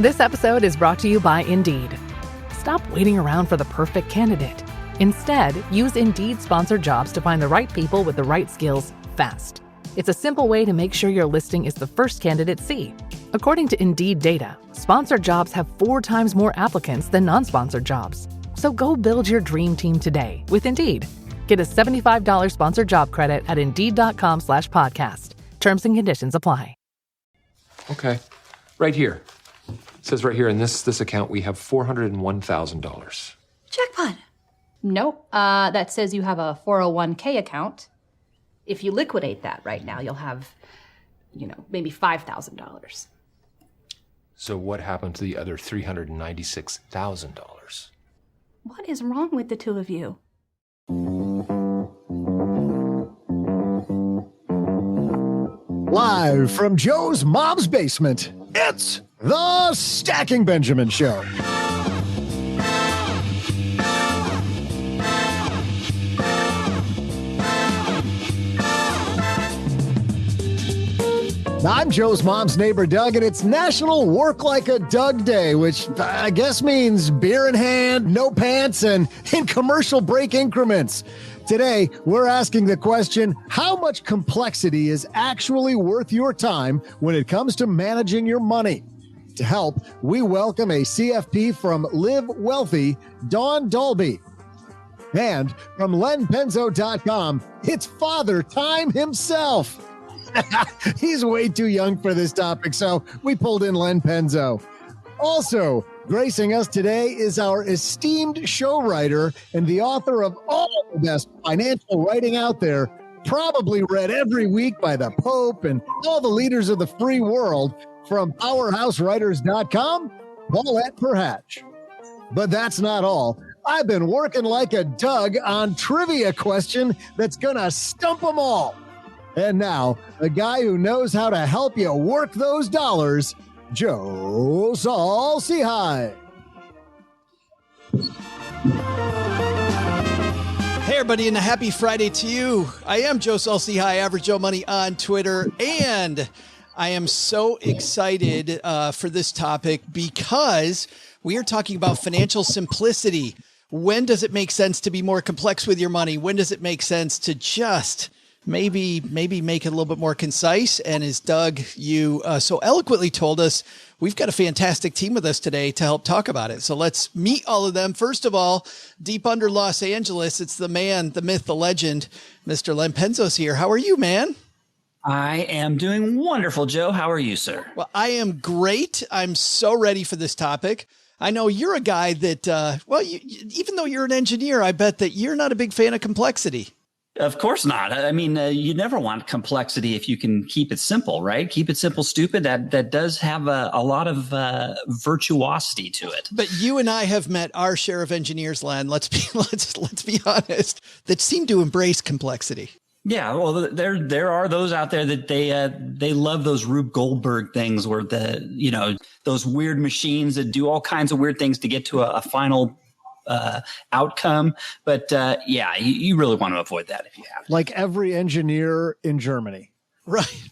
This episode is brought to you by Indeed. Stop waiting around for the perfect candidate. Instead, use Indeed sponsored jobs to find the right people with the right skills fast. It's a simple way to make sure your listing is the first candidates see. According to Indeed data, sponsored jobs have 4 times more applicants than non-sponsored jobs. So go build your dream team today with Indeed. Get a $75 sponsored job credit at Indeed.com/podcast. Terms and conditions apply. Okay, right here. It says right here in this account we have $401,000. Jackpot. Nope. That says you have a 401k account. If you liquidate that right now, you'll have, maybe $5,000. So what happened to the other $396,000? What is wrong with the two of you? Live from Joe's mom's basement, it's the Stacking Benjamin Show. I'm Joe's mom's neighbor, Doug, and it's National Work Like a Doug Day, which I guess means beer in hand, no pants, and in commercial break increments. Today, we're asking the question, how much complexity is actually worth your time when it comes to managing your money? To help, we welcome a CFP from Live Wealthy, Dawn Dahlby. And from lenpenzo.com, it's Father Time himself. He's way too young for this topic, so we pulled in Len Penzo. Also, gracing us today is our esteemed show writer and the author of all the best financial writing out there, probably read every week by the Pope and all the leaders of the free world, from powerhousewriters.com, Paulette Perhach. But that's not all. I've been working like a Doug on trivia question that's gonna stump them all. And now, the guy who knows how to help you work those dollars, Joe Saul-Sehy. Hey everybody, and a happy Friday to you. I am Joe Saul-Sehy, Average Joe Money on Twitter, and I am so excited for this topic because we are talking about financial simplicity. When does it make sense to be more complex with your money? When does it make sense to just maybe make it a little bit more concise? And as Doug, you so eloquently told us, we've got a fantastic team with us today to help talk about it. So let's meet all of them. First of all, deep under Los Angeles, it's the man, the myth, the legend, Mr. Len Penzo's here. How are you, man? I am doing wonderful, Joe. How are you, sir? Well, I am great. I'm so ready for this topic. I know you're a guy that, even though you're an engineer, I bet that you're not a big fan of complexity. Of course not. I mean, you never want complexity if you can keep it simple, right? Keep it simple, stupid. That does have a lot of virtuosity to it. But you and I have met our share of engineers, Len. Let's be honest, that seem to embrace complexity. Yeah, well, there are those out there that they love those Rube Goldberg things, where those weird machines that do all kinds of weird things to get to a final outcome. But you really want to avoid that if you have to. Like every engineer in Germany. Right.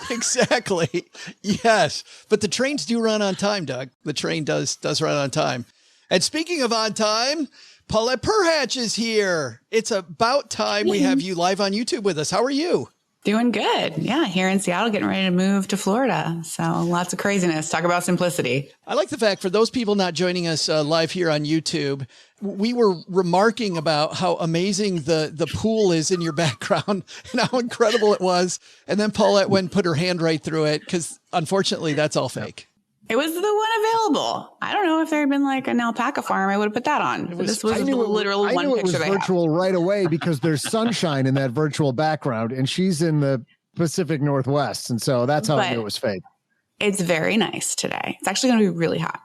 Exactly. Yes. But the trains do run on time, Doug. The train does run on time. And speaking of on time, Paulette Perhach is here. It's about time we have you live on YouTube with us. How are you? Doing good. Yeah, here in Seattle, getting ready to move to Florida. So lots of craziness. Talk about simplicity. I like the fact, for those people not joining us live here on YouTube, we were remarking about how amazing the pool is in your background and how incredible it was. And then Paulette went and put her hand right through it because, unfortunately, that's all fake. It was the one available. I don't know if there had been like an alpaca farm, I would have put that on. This was literally one picture. I knew it was virtual right away because there's sunshine in that virtual background, and she's in the Pacific Northwest, and so that's how I knew it was fake. It's very nice today. It's actually going to be really hot.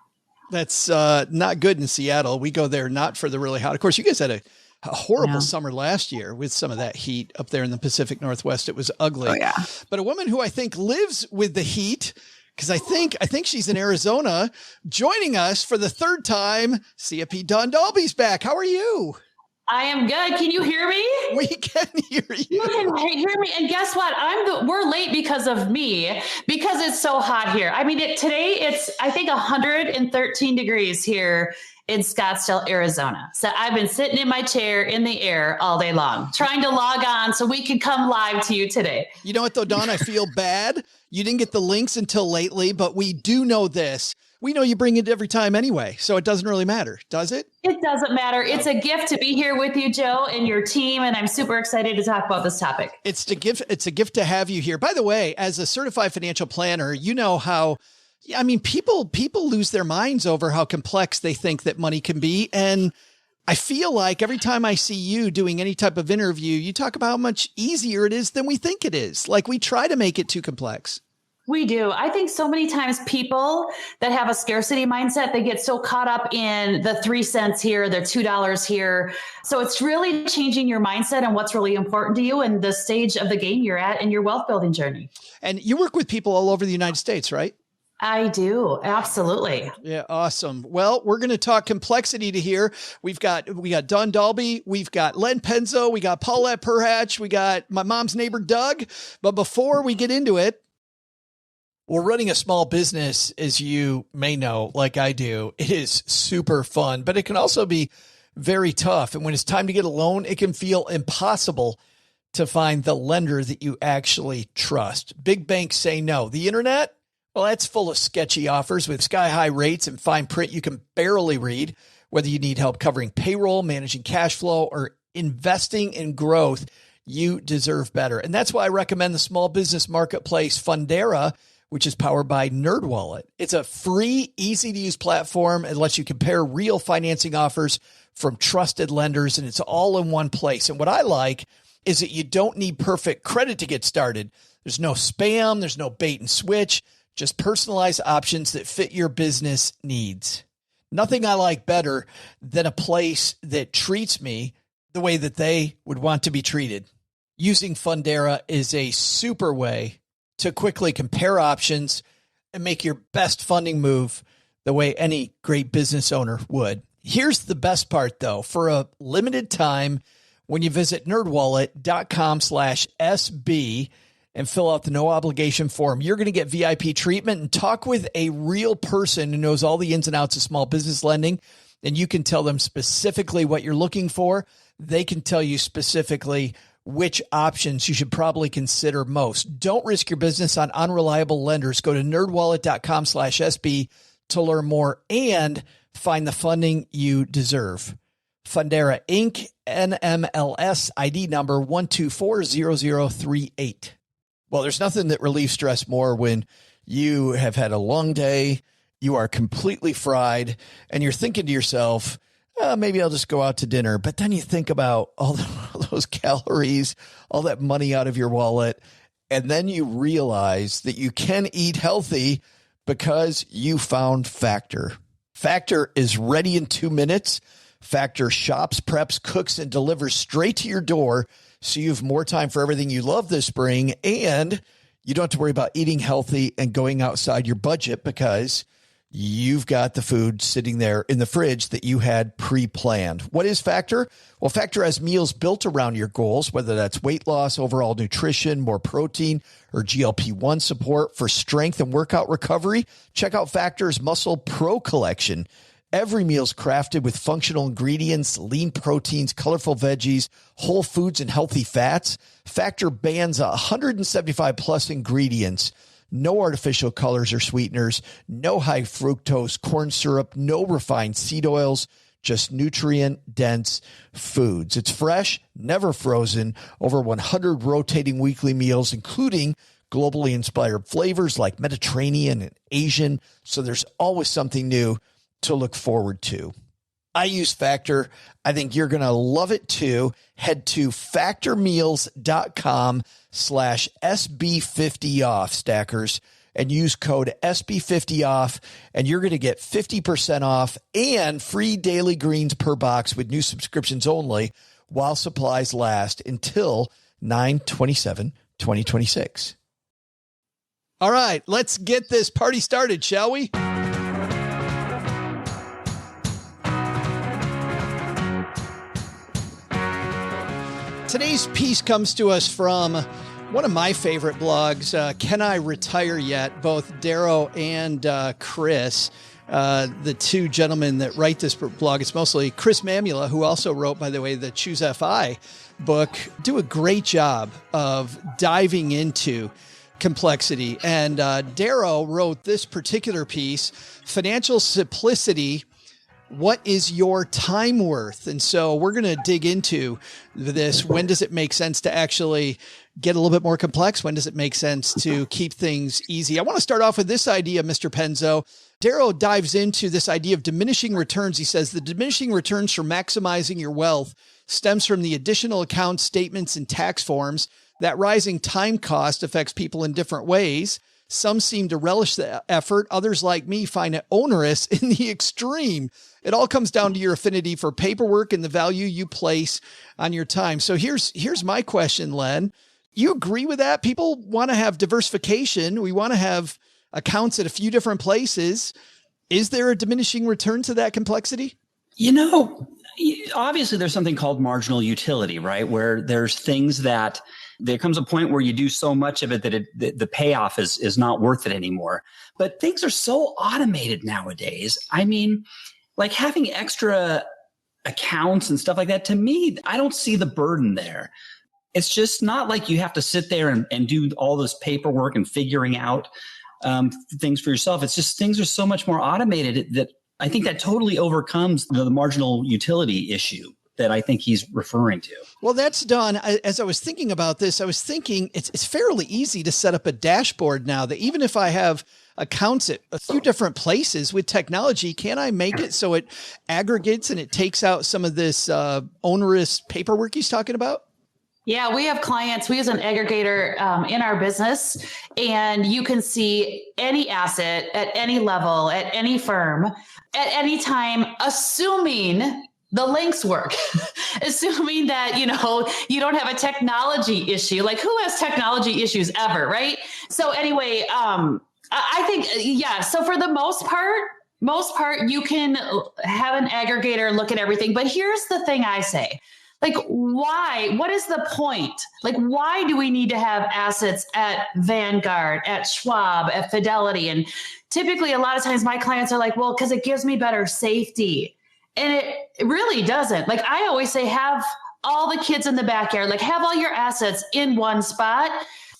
That's not good in Seattle. We go there not for the really hot. Of course, you guys had a horrible summer last year with some of that heat up there in the Pacific Northwest. It was ugly. Oh, yeah. But a woman who I think lives with the heat, because I think she's in Arizona, joining us for the third time. CFP Dawn Dahlby's back. How are you? I am good. Can you hear me? We can hear you. You can hear me. And guess what? We're late because of me, because it's so hot here. I mean, today it's, I think, 113 degrees here in Scottsdale, Arizona. So I've been sitting in my chair in the air all day long, trying to log on so we can come live to you today. You know what, though, Dawn? I feel bad. You didn't get the links until lately, but we do know this. We know you bring it every time anyway, so it doesn't really matter, does it? It doesn't matter. It's a gift to be here with you, Joe, and your team, and I'm super excited to talk about this topic. It's a gift to have you here. By the way, as a certified financial planner, you know how, I mean, people lose their minds over how complex they think that money can be. And I feel like every time I see you doing any type of interview, you talk about how much easier it is than we think it is. Like, we try to make it too complex. We do. I think so many times people that have a scarcity mindset, they get so caught up in the 3 cents here, the $2 here. So it's really changing your mindset and what's really important to you and the stage of the game you're at in your wealth building journey. And you work with people all over the United States, right? I do. Absolutely. Yeah. Awesome. Well, we're going to talk complexity to here. We got Dawn Dahlby. We've got Len Penzo. We got Paulette Perhach. We got my mom's neighbor, Doug. But before we get into it, we're running a small business, as you may know, like I do. It is super fun, but it can also be very tough. And when it's time to get a loan, it can feel impossible to find the lender that you actually trust. Big banks say no. The internet, well, that's full of sketchy offers with sky-high rates and fine print you can barely read. Whether you need help covering payroll, managing cash flow, or investing in growth, you deserve better. And that's why I recommend the small business marketplace Fundera, which is powered by NerdWallet. It's a free, easy-to-use platform. It lets you compare real financing offers from trusted lenders, and it's all in one place. And what I like is that you don't need perfect credit to get started. There's no spam. There's no bait and switch. Just personalized options that fit your business needs. Nothing I like better than a place that treats me the way that they would want to be treated. Using Fundera is a super way to quickly compare options and make your best funding move the way any great business owner would. Here's the best part, though. For a limited time, when you visit nerdwallet.com/SB and fill out the no obligation form, you're going to get VIP treatment and talk with a real person who knows all the ins and outs of small business lending. And you can tell them specifically what you're looking for. They can tell you specifically which options you should probably consider most. Don't risk your business on unreliable lenders. Go to nerdwallet.com/SB to learn more and find the funding you deserve. Fundera Inc. NMLS ID number 1240038. Well, there's nothing that relieves stress more when you have had a long day, you are completely fried, and you're thinking to yourself, maybe I'll just go out to dinner. But then you think about all those calories, all that money out of your wallet, and then you realize that you can eat healthy because you found Factor. Factor is ready in 2 minutes. Factor shops, preps, cooks, and delivers straight to your door, so you have more time for everything you love this spring, and you don't have to worry about eating healthy and going outside your budget because you've got the food sitting there in the fridge that you had pre-planned. What is Factor? Well, Factor has meals built around your goals, whether that's weight loss, overall nutrition, more protein, or GLP-1 support for strength and workout recovery. Check out Factor's Muscle Pro collection. Every meal's crafted with functional ingredients, lean proteins, colorful veggies, whole foods, and healthy fats. Factor bans 175 plus ingredients. No artificial colors or sweeteners, no high fructose corn syrup, no refined seed oils, just nutrient-dense foods. It's fresh, never frozen, over 100 rotating weekly meals, including globally inspired flavors like Mediterranean and Asian, so there's always something new to look forward to. I use Factor. I think you're going to love it too. Head to factormeals.com/SB50off, stackers, and use code SB50off, and you're going to get 50% off and free daily greens per box with new subscriptions only while supplies last until 9/27/2026. All right, let's get this party started, shall we? Today's piece comes to us from one of my favorite blogs, Can I Retire Yet? Both Darrow and Chris, the two gentlemen that write this blog. It's mostly Chris Mamula, who also wrote, by the way, the Choose FI book, do a great job of diving into complexity. And Darrow wrote this particular piece, Financial Simplicity, What is your time worth? And so we're going to dig into this. When does it make sense to actually get a little bit more complex? When does it make sense to keep things easy? I want to start off with this idea, Mr. Penzo. Darrow dives into this idea of diminishing returns. He says the diminishing returns for maximizing your wealth stems from the additional account statements and tax forms. That rising time cost affects people in different ways. Some seem to relish the effort. Others, like me, find it onerous in the extreme. It all comes down to your affinity for paperwork and the value you place on your time. So here's my question, Len. You agree with that? People want to have diversification. We want to have accounts at a few different places. Is there a diminishing return to that complexity? You know, obviously there's something called marginal utility, right? Where there's things that there comes a point where you do so much of it that the payoff is not worth it anymore. But things are so automated nowadays. I mean, like having extra accounts and stuff like that, to me, I don't see the burden there. It's just not like you have to sit there and do all this paperwork and figuring out things for yourself. It's just things are so much more automated that I think that totally overcomes the marginal utility issue that I think he's referring to. Well, that's done. As I was thinking about this, I was thinking it's fairly easy to set up a dashboard now that even if I have accounts at a few different places with technology, can I make it so it aggregates and it takes out some of this onerous paperwork he's talking about? Yeah, we have clients. We use an aggregator in our business, and you can see any asset at any level, at any firm, at any time, assuming the links work, assuming that, you don't have a technology issue. Like, who has technology issues ever, right? So anyway, I think, yeah. So for the most part, you can have an aggregator look at everything. But here's the thing I say. Like, why? What is the point? Like, why do we need to have assets at Vanguard, at Schwab, at Fidelity? And typically, a lot of times my clients are like, well, because it gives me better safety. And it really doesn't. Like, I always say, have all the kids in the backyard, like have all your assets in one spot,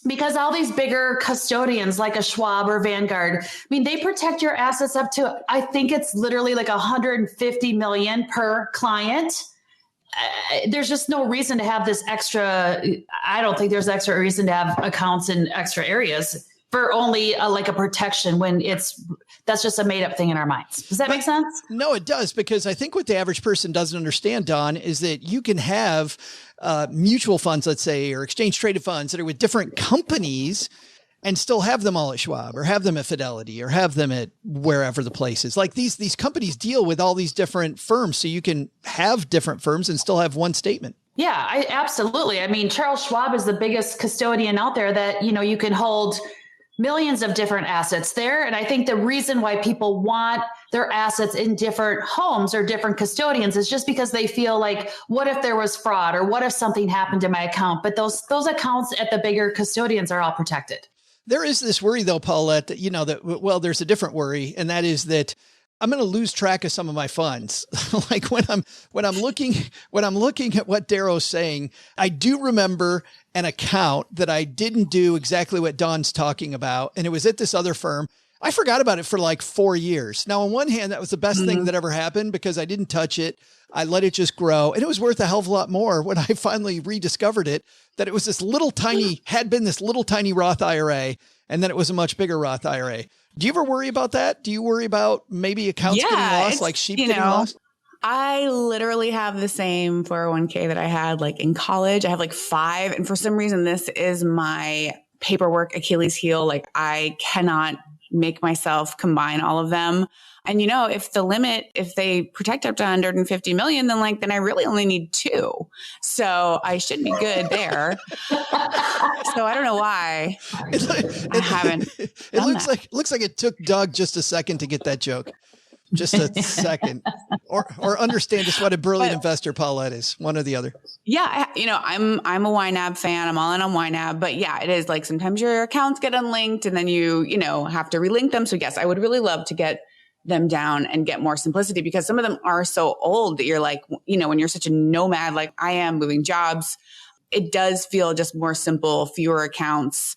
because all these bigger custodians like a Schwab or Vanguard, I mean, they protect your assets up to, I think it's literally like 150 million per client. There's just no reason to have this extra. I don't think there's extra reason to have accounts in extra areas for only like a protection when that's just a made up thing in our minds. Does that make sense? No, it does, because I think what the average person doesn't understand, Dawn, is that you can have mutual funds, let's say, or exchange traded funds that are with different companies and still have them all at Schwab or have them at Fidelity or have them at wherever the place is. Like these companies deal with all these different firms, so you can have different firms and still have one statement. Yeah, absolutely. I mean, Charles Schwab is the biggest custodian out there that, you can hold millions of different assets there. And I think the reason why people want their assets in different homes or different custodians is just because they feel like, what if there was fraud, or what if something happened to my account? But those accounts at the bigger custodians are all protected. There is this worry, though, Paulette, that, there's a different worry, and that is that I'm going to lose track of some of my funds. Like when I'm looking at what Darrow's saying, I do remember an account that I didn't do exactly what Dawn's talking about, and it was at this other firm. I forgot about it for like 4 years. Now, on one hand, that was the best thing that ever happened because I didn't touch it. I let it just grow, and it was worth a hell of a lot more when I finally rediscovered it, that it was this little tiny Roth IRA, and then it was a much bigger Roth IRA. Do you ever worry about that? Do you worry about maybe accounts getting lost, like sheep getting lost? I literally have the same 401k that I had like in college. I have like 5. And for some reason, this is my paperwork Achilles heel. Like, I cannot make myself combine all of them. And if they protect up to 150 million, then I really only need 2. So I should be good there. So I don't know why I haven't. It looks like it took Doug just a second to get that joke. just a second, or understand just what a brilliant investor Paulette is, one or the other. Yeah, I'm a YNAB fan. I'm all in on YNAB, but yeah, it is like sometimes your accounts get unlinked and then you have to relink them. So yes, I would really love to get them down and get more simplicity, because some of them are so old that you're like, when you're such a nomad, like I am, moving jobs, it does feel just more simple, fewer accounts.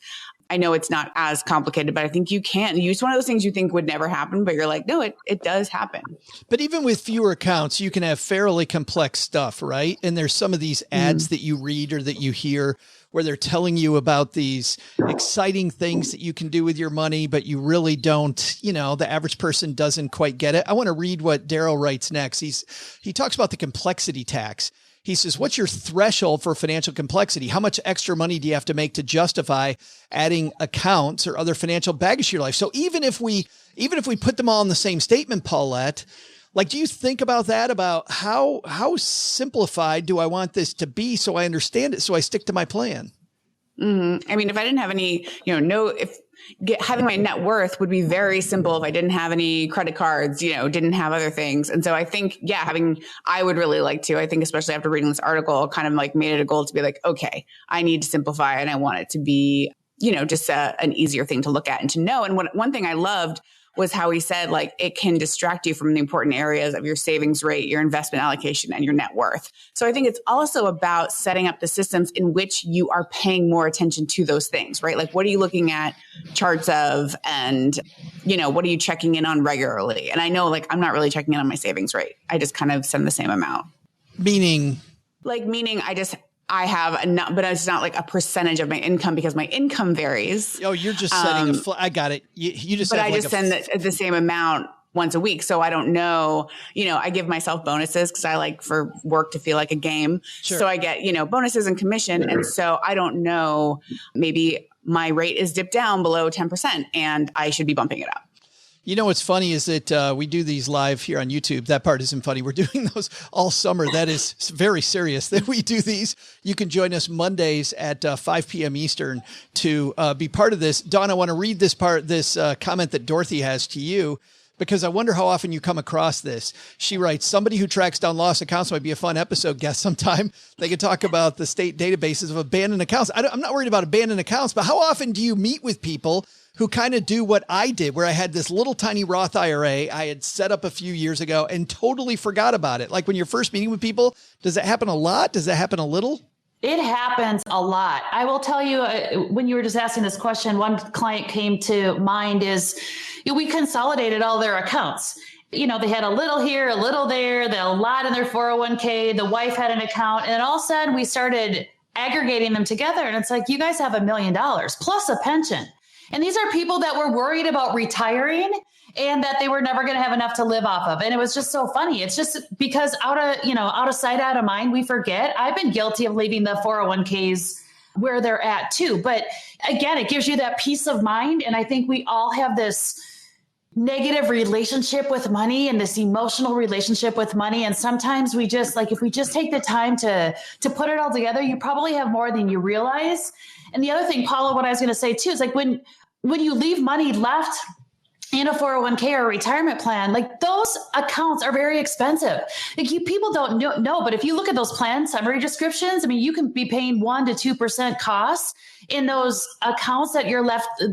I know it's not as complicated, but I think you can. It's one of those things you think would never happen, but you're like, no, it does happen. But even with fewer accounts, you can have fairly complex stuff, right? And there's some of these ads that you read or that you hear where they're telling you about these exciting things that you can do with your money, but you really don't, the average person doesn't quite get it. I want to read what Daryl writes next. He talks about the complexity tax. He says, what's your threshold for financial complexity? How much extra money do you have to make to justify adding accounts or other financial baggage to your life? So even if we put them all in the same statement, Paulette, like, do you think about that, about how simplified do I want this to be so I understand it, so I stick to my plan? Mm-hmm. I mean, if I didn't have any, having my net worth would be very simple if I didn't have any credit cards, didn't have other things. And so I think, I would really like to, I think, especially after reading this article, kind of like made it a goal to be like, okay, I need to simplify and I want it to be, just an easier thing to look at and to know. And one thing I loved was how he said, like, it can distract you from the important areas of your savings rate, your investment allocation, and your net worth. So I think it's also about setting up the systems in which you are paying more attention to those things, right? Like, what are you looking at charts of, and, what are you checking in on regularly? And I know, like, I'm not really checking in on my savings rate. I just kind of send the same amount. Meaning I have enough, but it's not like a percentage of my income because my income varies. Oh, you're just setting I got it. You just, but I just send the same amount once a week. So I don't know, I give myself bonuses because I like for work to feel like a game. Sure. So I get, bonuses and commission. And so I don't know, maybe my rate is dipped down below 10% and I should be bumping it up. What's funny is that we do these live here on YouTube. That part isn't funny. We're doing those all summer. That is very serious that we do these. You can join us Mondays at 5 p.m. Eastern to be part of this. Dawn, I want to read this comment that Dorothy has to you, because I wonder how often you come across this. She writes, somebody who tracks down lost accounts might be a fun episode guest sometime. They could talk about the state databases of abandoned accounts. I'm not worried about abandoned accounts, but how often do you meet with people who kind of do what I did, where I had this little tiny Roth IRA I had set up a few years ago and totally forgot about it? Like, when you're first meeting with people, does that happen a lot? Does that happen a little? It happens a lot. I will tell you, when you were just asking this question, one client came to mind is, we consolidated all their accounts. They had a little here, a little there, a lot in their 401k. The wife had an account, and all of a sudden we started aggregating them together. And it's like, you guys have $1 million plus a pension. And these are people that were worried about retiring and that they were never going to have enough to live off of. And it was just so funny. It's just because out of sight, out of mind, we forget. I've been guilty of leaving the 401ks where they're at too. But again, it gives you that peace of mind. And I think we all have this negative relationship with money and this emotional relationship with money. And sometimes we just, like, if we just take the time to put it all together, you probably have more than you realize. And the other thing, Paula, what I was going to say too, is like when you leave money left in a 401k or a retirement plan, like, those accounts are very expensive. Like, people don't know, but if you look at those plan summary descriptions, I mean, you can be paying 1% to 2% costs in those accounts that you're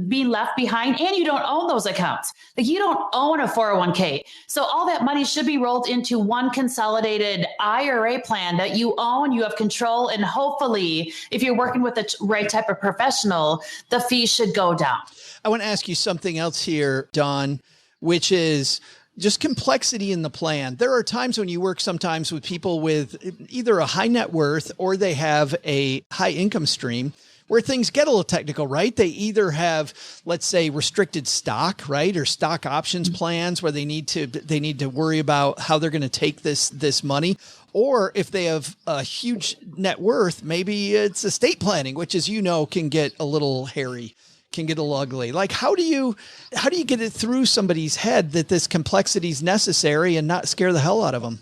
being left behind, and you don't own those accounts. Like, you don't own a 401k. So all that money should be rolled into one consolidated IRA plan that you own, you have control, and hopefully, if you're working with the right type of professional, the fees should go down. I want to ask you something else here, Dawn, which is just complexity in the plan. There are times when you work sometimes with people with either a high net worth or they have a high income stream where things get a little technical, right? They either have, let's say, restricted stock, right? Or stock options plans where they need to worry about how they're going to take this money. Or if they have a huge net worth, maybe it's estate planning, which, as you know, can get a little hairy, can get a little ugly. Like, how do you get it through somebody's head that this complexity is necessary and not scare the hell out of them?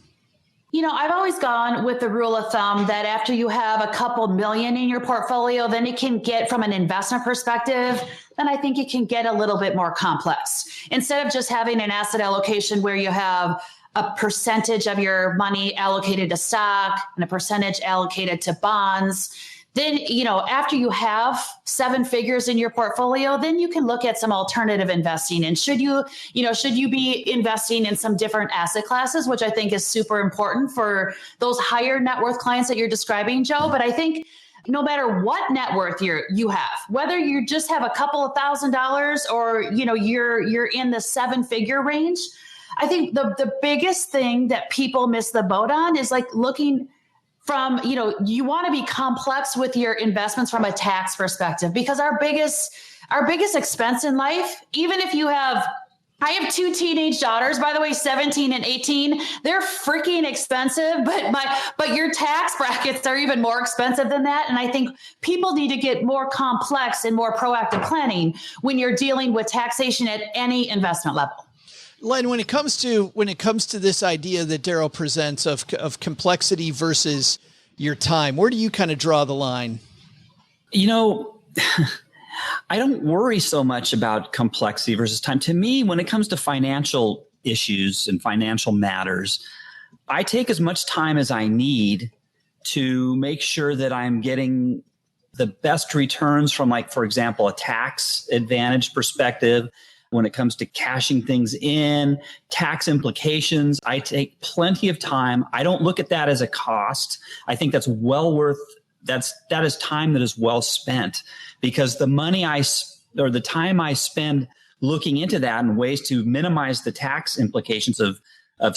I've always gone with the rule of thumb that after you have a couple million in your portfolio, then it can get, from an investment perspective, then I think it can get a little bit more complex. Instead of just having an asset allocation where you have a percentage of your money allocated to stock and a percentage allocated to bonds, then, after you have 7 figures in your portfolio, then you can look at some alternative investing. And should you be investing in some different asset classes, which I think is super important for those higher net worth clients that you're describing, Joe. But I think no matter what net worth you have, whether you just have a couple of $1,000s or, you're in the 7-figure range, I think the biggest thing that people miss the boat on is like looking from, you want to be complex with your investments from a tax perspective, because our biggest expense in life, even if I have 2 teenage daughters, by the way, 17 and 18. They're freaking expensive, but your tax brackets are even more expensive than that. And I think people need to get more complex and more proactive planning when you're dealing with taxation at any investment level. Len, when it comes to this idea that Daryl presents of complexity versus your time, where do you kind of draw the line? I don't worry so much about complexity versus time. To me, when it comes to financial issues and financial matters, I take as much time as I need to make sure that I'm getting the best returns from, like, for example, a tax advantage perspective. When it comes to cashing things in, tax implications, I take plenty of time. I don't look at that as a cost. I think that's well worth, that is time that is well spent, because the the time I spend looking into that and ways to minimize the tax implications of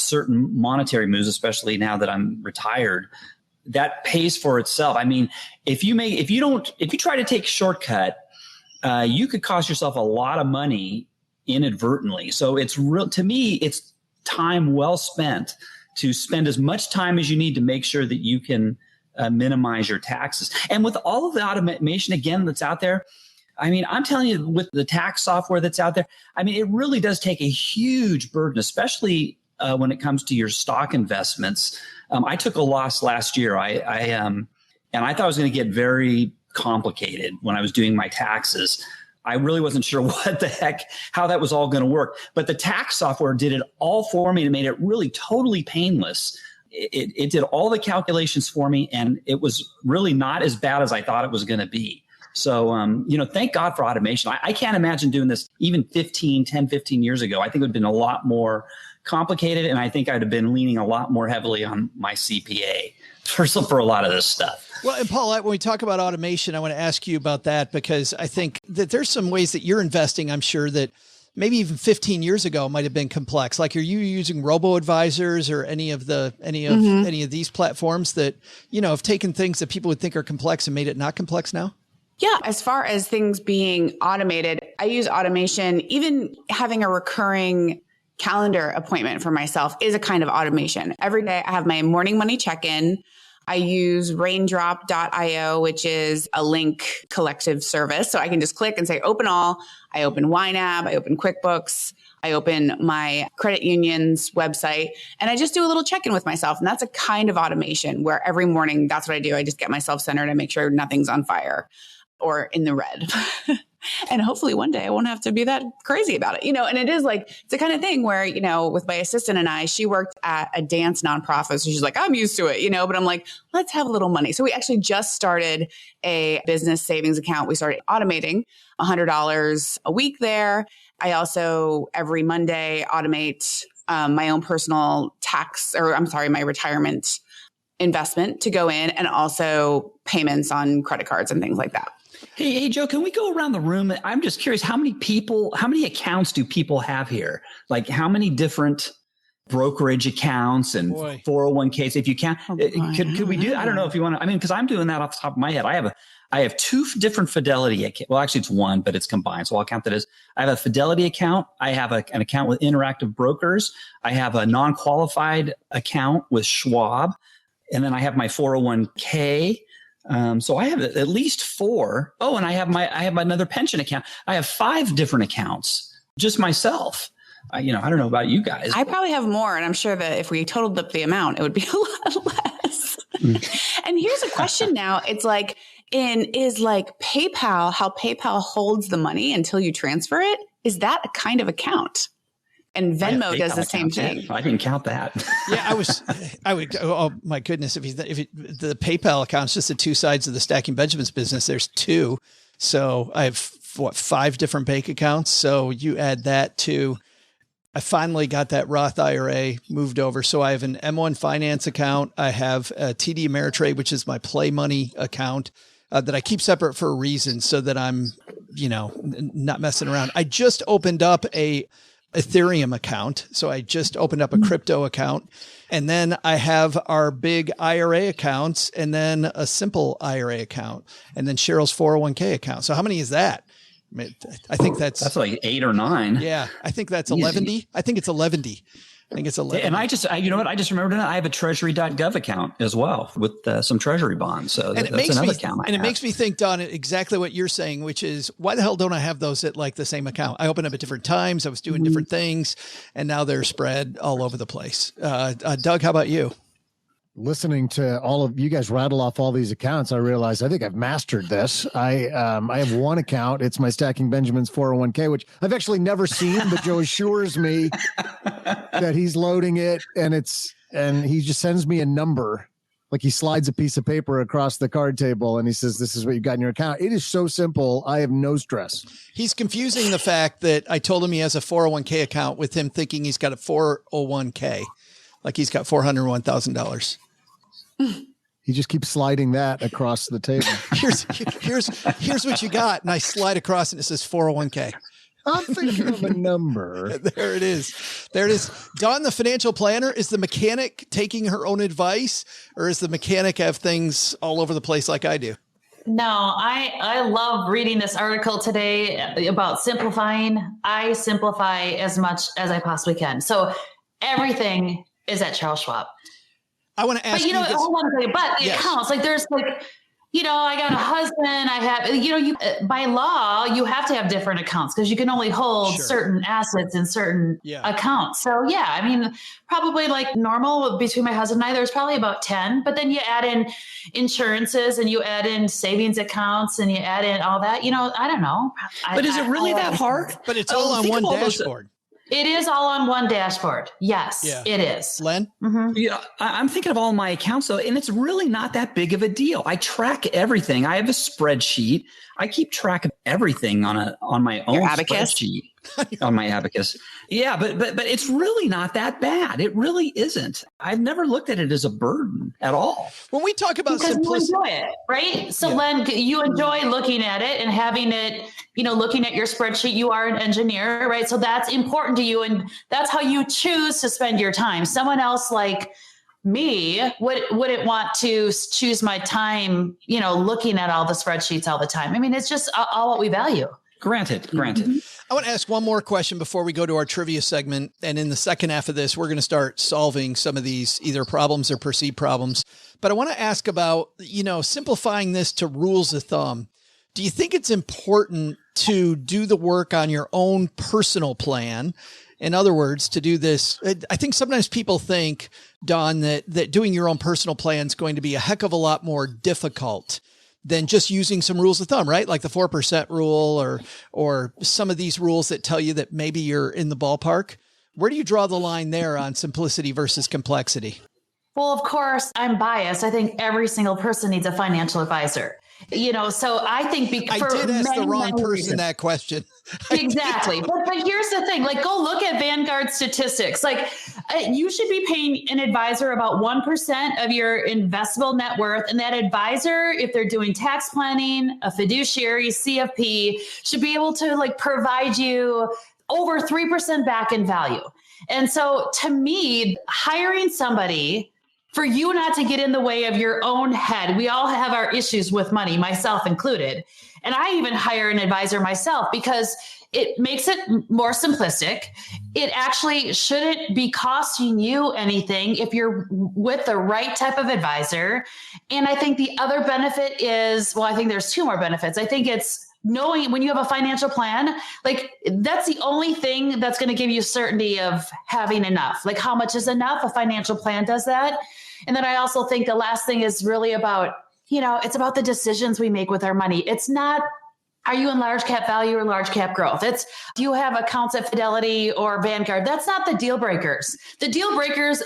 certain monetary moves, especially now that I'm retired, that pays for itself. I mean, if you try to take a shortcut, you could cost yourself a lot of money inadvertently. So to me, it's time well spent to spend as much time as you need to make sure that you can minimize your taxes. And with all of the automation, again, that's out there, I mean, I'm telling you, with the tax software that's out there, I mean, it really does take a huge burden, especially when it comes to your stock investments. I took a loss last year. And I thought it was going to get very complicated when I was doing my taxes. I really wasn't sure how that was all going to work. But the tax software did it all for me and made it really totally painless. It did all the calculations for me, and it was really not as bad as I thought it was going to be. So, thank God for automation. I can't imagine doing this even 10, 15 years ago. I think it would have been a lot more complicated, and I think I'd have been leaning a lot more heavily on my CPA for a lot of this stuff. Well, and Paulette, when we talk about automation, I want to ask you about that, because I think that there's some ways that you're investing, I'm sure, that maybe even 15 years ago might have been complex. Like, are you using robo-advisors or any of these platforms that, have taken things that people would think are complex and made it not complex now? Yeah. As far as things being automated, I use automation. Even having a recurring calendar appointment for myself is a kind of automation. Every day I have my morning money check-in. I use raindrop.io, which is a link collective service. So I can just click and say, open all. I open YNAB, I open QuickBooks, I open my credit union's website, and I just do a little check-in with myself. And that's a kind of automation where every morning, that's what I do. I just get myself centered and make sure nothing's on fire or in the red. And hopefully one day I won't have to be that crazy about it, and it is like, it's the kind of thing where, with my assistant and I, she worked at a dance nonprofit. So she's like, I'm used to it, but I'm like, let's have a little money. So we actually just started a business savings account. We started automating $100 a week there. I also every Monday automate my own personal my retirement investment to go in, and also payments on credit cards and things like that. Hey, Joe, can we go around the room? I'm just curious, how many accounts do people have here? Like, how many different brokerage accounts and 401ks, if you can? Could we do, I don't know if you want to, because I'm doing that off the top of my head. I have 2 different Fidelity accounts. Well, actually it's 1, but it's combined. So I'll count that as, I have a Fidelity account. I have an account with Interactive Brokers. I have a non-qualified account with Schwab. And then I have my 401k. So I have at least 4. Oh, and I have another pension account. I have 5 different accounts, just myself. I don't know about you guys. I probably have more, and I'm sure that if we totaled up the amount, it would be a lot less. And here's a question now. It's like, is like PayPal, how PayPal holds the money until you transfer it? Is that a kind of account? And Venmo does the same thing. I didn't count that. Yeah, I would. Oh my goodness! If the PayPal account's just the two sides of the Stacking Benjamins business, there's two. So I have 5 different bank accounts. So you add that to. I finally got that Roth IRA moved over. So I have an M1 Finance account. I have a TD Ameritrade, which is my play money account that I keep separate for a reason so that I'm, not messing around. I just opened up a Ethereum account. So I just opened up a crypto account, and then I have our big IRA accounts, and then a simple IRA account, and then Cheryl's 401k account. So how many is that? I think that's like 8 or 9. Yeah. I think that's 11. I think it's 11. And I just remembered I have a treasury.gov account as well with some treasury bonds. So that's another account. And it makes me think, Don, exactly what you're saying, which is why the hell don't I have those at like the same account? I opened up at different times. I was doing different things, and now they're spread all over the place. Doug, how about you? Listening to all of you guys rattle off all these accounts, I realized I think I've mastered this. I have one account. It's my Stacking Benjamins 401k, which I've actually never seen, but Joe assures me that he's loading it, and he just sends me a number. Like he slides a piece of paper across the card table and he says, "This is what you got in your account." It is so simple. I have no stress. He's confusing the fact that I told him he has a 401k account with him thinking he's got a 401k. Like he's got $401,000. He just keeps sliding that across the table. Here's what you got. And I slide across and it says 401k. I'm thinking of a number. There it is. Dawn, the financial planner, is the mechanic taking her own advice, or is the mechanic have things all over the place like I do? No, I love reading this article today about simplifying. I simplify as much as I possibly can. So everything is at Charles Schwab. I want to ask you this. Hold on a second, but it counts. Like there's like, I got a husband. I have, by law, you have to have different accounts because you can only hold certain assets in certain accounts. So probably like normal between my husband and I, there's probably about 10, but then you add in insurances and you add in savings accounts and you add in all that, I don't know. But is it really that hard? But it's all on one dashboard. It is all on one dashboard. Yes, it is. Len? Mm-hmm. Yeah, I'm thinking of all my accounts, though, and it's really not that big of a deal. I track everything. I have a spreadsheet. I keep track of everything on my own spreadsheet. On my abacus. Yeah, but it's really not that bad. It really isn't. I've never looked at it as a burden at all. When we talk about simplicity, you enjoy it, right? So Len, you enjoy looking at it and having it, looking at your spreadsheet. You are an engineer, right? So that's important to you. And that's how you choose to spend your time. Someone else like me wouldn't want to choose my time, looking at all the spreadsheets all the time. It's just all what we value. Granted. Mm-hmm. I want to ask one more question before we go to our trivia segment. And in the second half of this, we're going to start solving some of these either problems or perceived problems. But I want to ask about, simplifying this to rules of thumb. Do you think it's important to do the work on your own personal plan? In other words, to do this, I think sometimes people think, Dawn, that doing your own personal plan is going to be a heck of a lot more difficult than just using some rules of thumb, right? Like the 4% rule or some of these rules that tell you that maybe you're in the ballpark. Where do you draw the line there on simplicity versus complexity? Well, of course, I'm biased. I think every single person needs a financial advisor. So I think I did ask the wrong person that question. Exactly. But here's the thing, like go look at Vanguard statistics. Like you should be paying an advisor about 1% of your investable net worth. And that advisor, if they're doing tax planning, a fiduciary, CFP, should be able to like provide you over 3% back in value. And so to me, hiring somebody for you not to get in the way of your own head. We all have our issues with money, myself included. And I even hire an advisor myself because it makes it more simplistic. It actually shouldn't be costing you anything if you're with the right type of advisor. And I think the other benefit is, I think there's 2 more benefits. I think it's knowing when you have a financial plan, like that's the only thing that's going to give you certainty of having enough. Like how much is enough? A financial plan does that. And then I also think the last thing is really about, it's about the decisions we make with our money. It's not, are you in large cap value or large cap growth? It's, do you have accounts at Fidelity or Vanguard? That's not the deal breakers. The deal breakers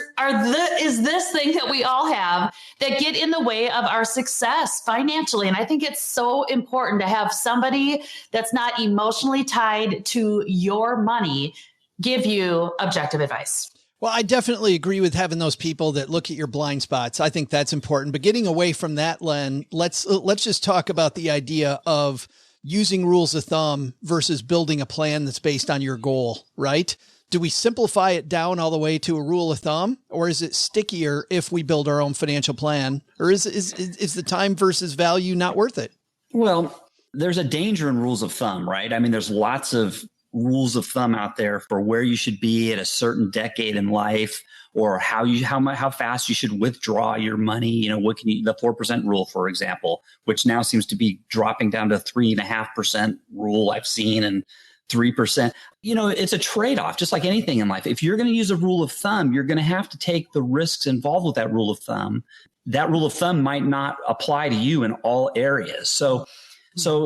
is this thing that we all have that get in the way of our success financially. And I think it's so important to have somebody that's not emotionally tied to your money give you objective advice. Well, I definitely agree with having those people that look at your blind spots. I think that's important. But getting away from that, Len, let's just talk about the idea of using rules of thumb versus building a plan that's based on your goal, right? Do we simplify it down all the way to a rule of thumb, or is it stickier if we build our own financial plan? Or is the time versus value not worth it? Well, there's a danger in rules of thumb, right? I mean, there's lots of rules of thumb out there for where you should be at a certain decade in life, or how fast you should withdraw your money. The 4% rule, for example, which now seems to be dropping down to 3.5% rule I've seen, and 3%. It's a trade-off, just like anything in life. If you're going to use a rule of thumb, you're going to have to take the risks involved with that rule of thumb. That rule of thumb might not apply to you in all areas. So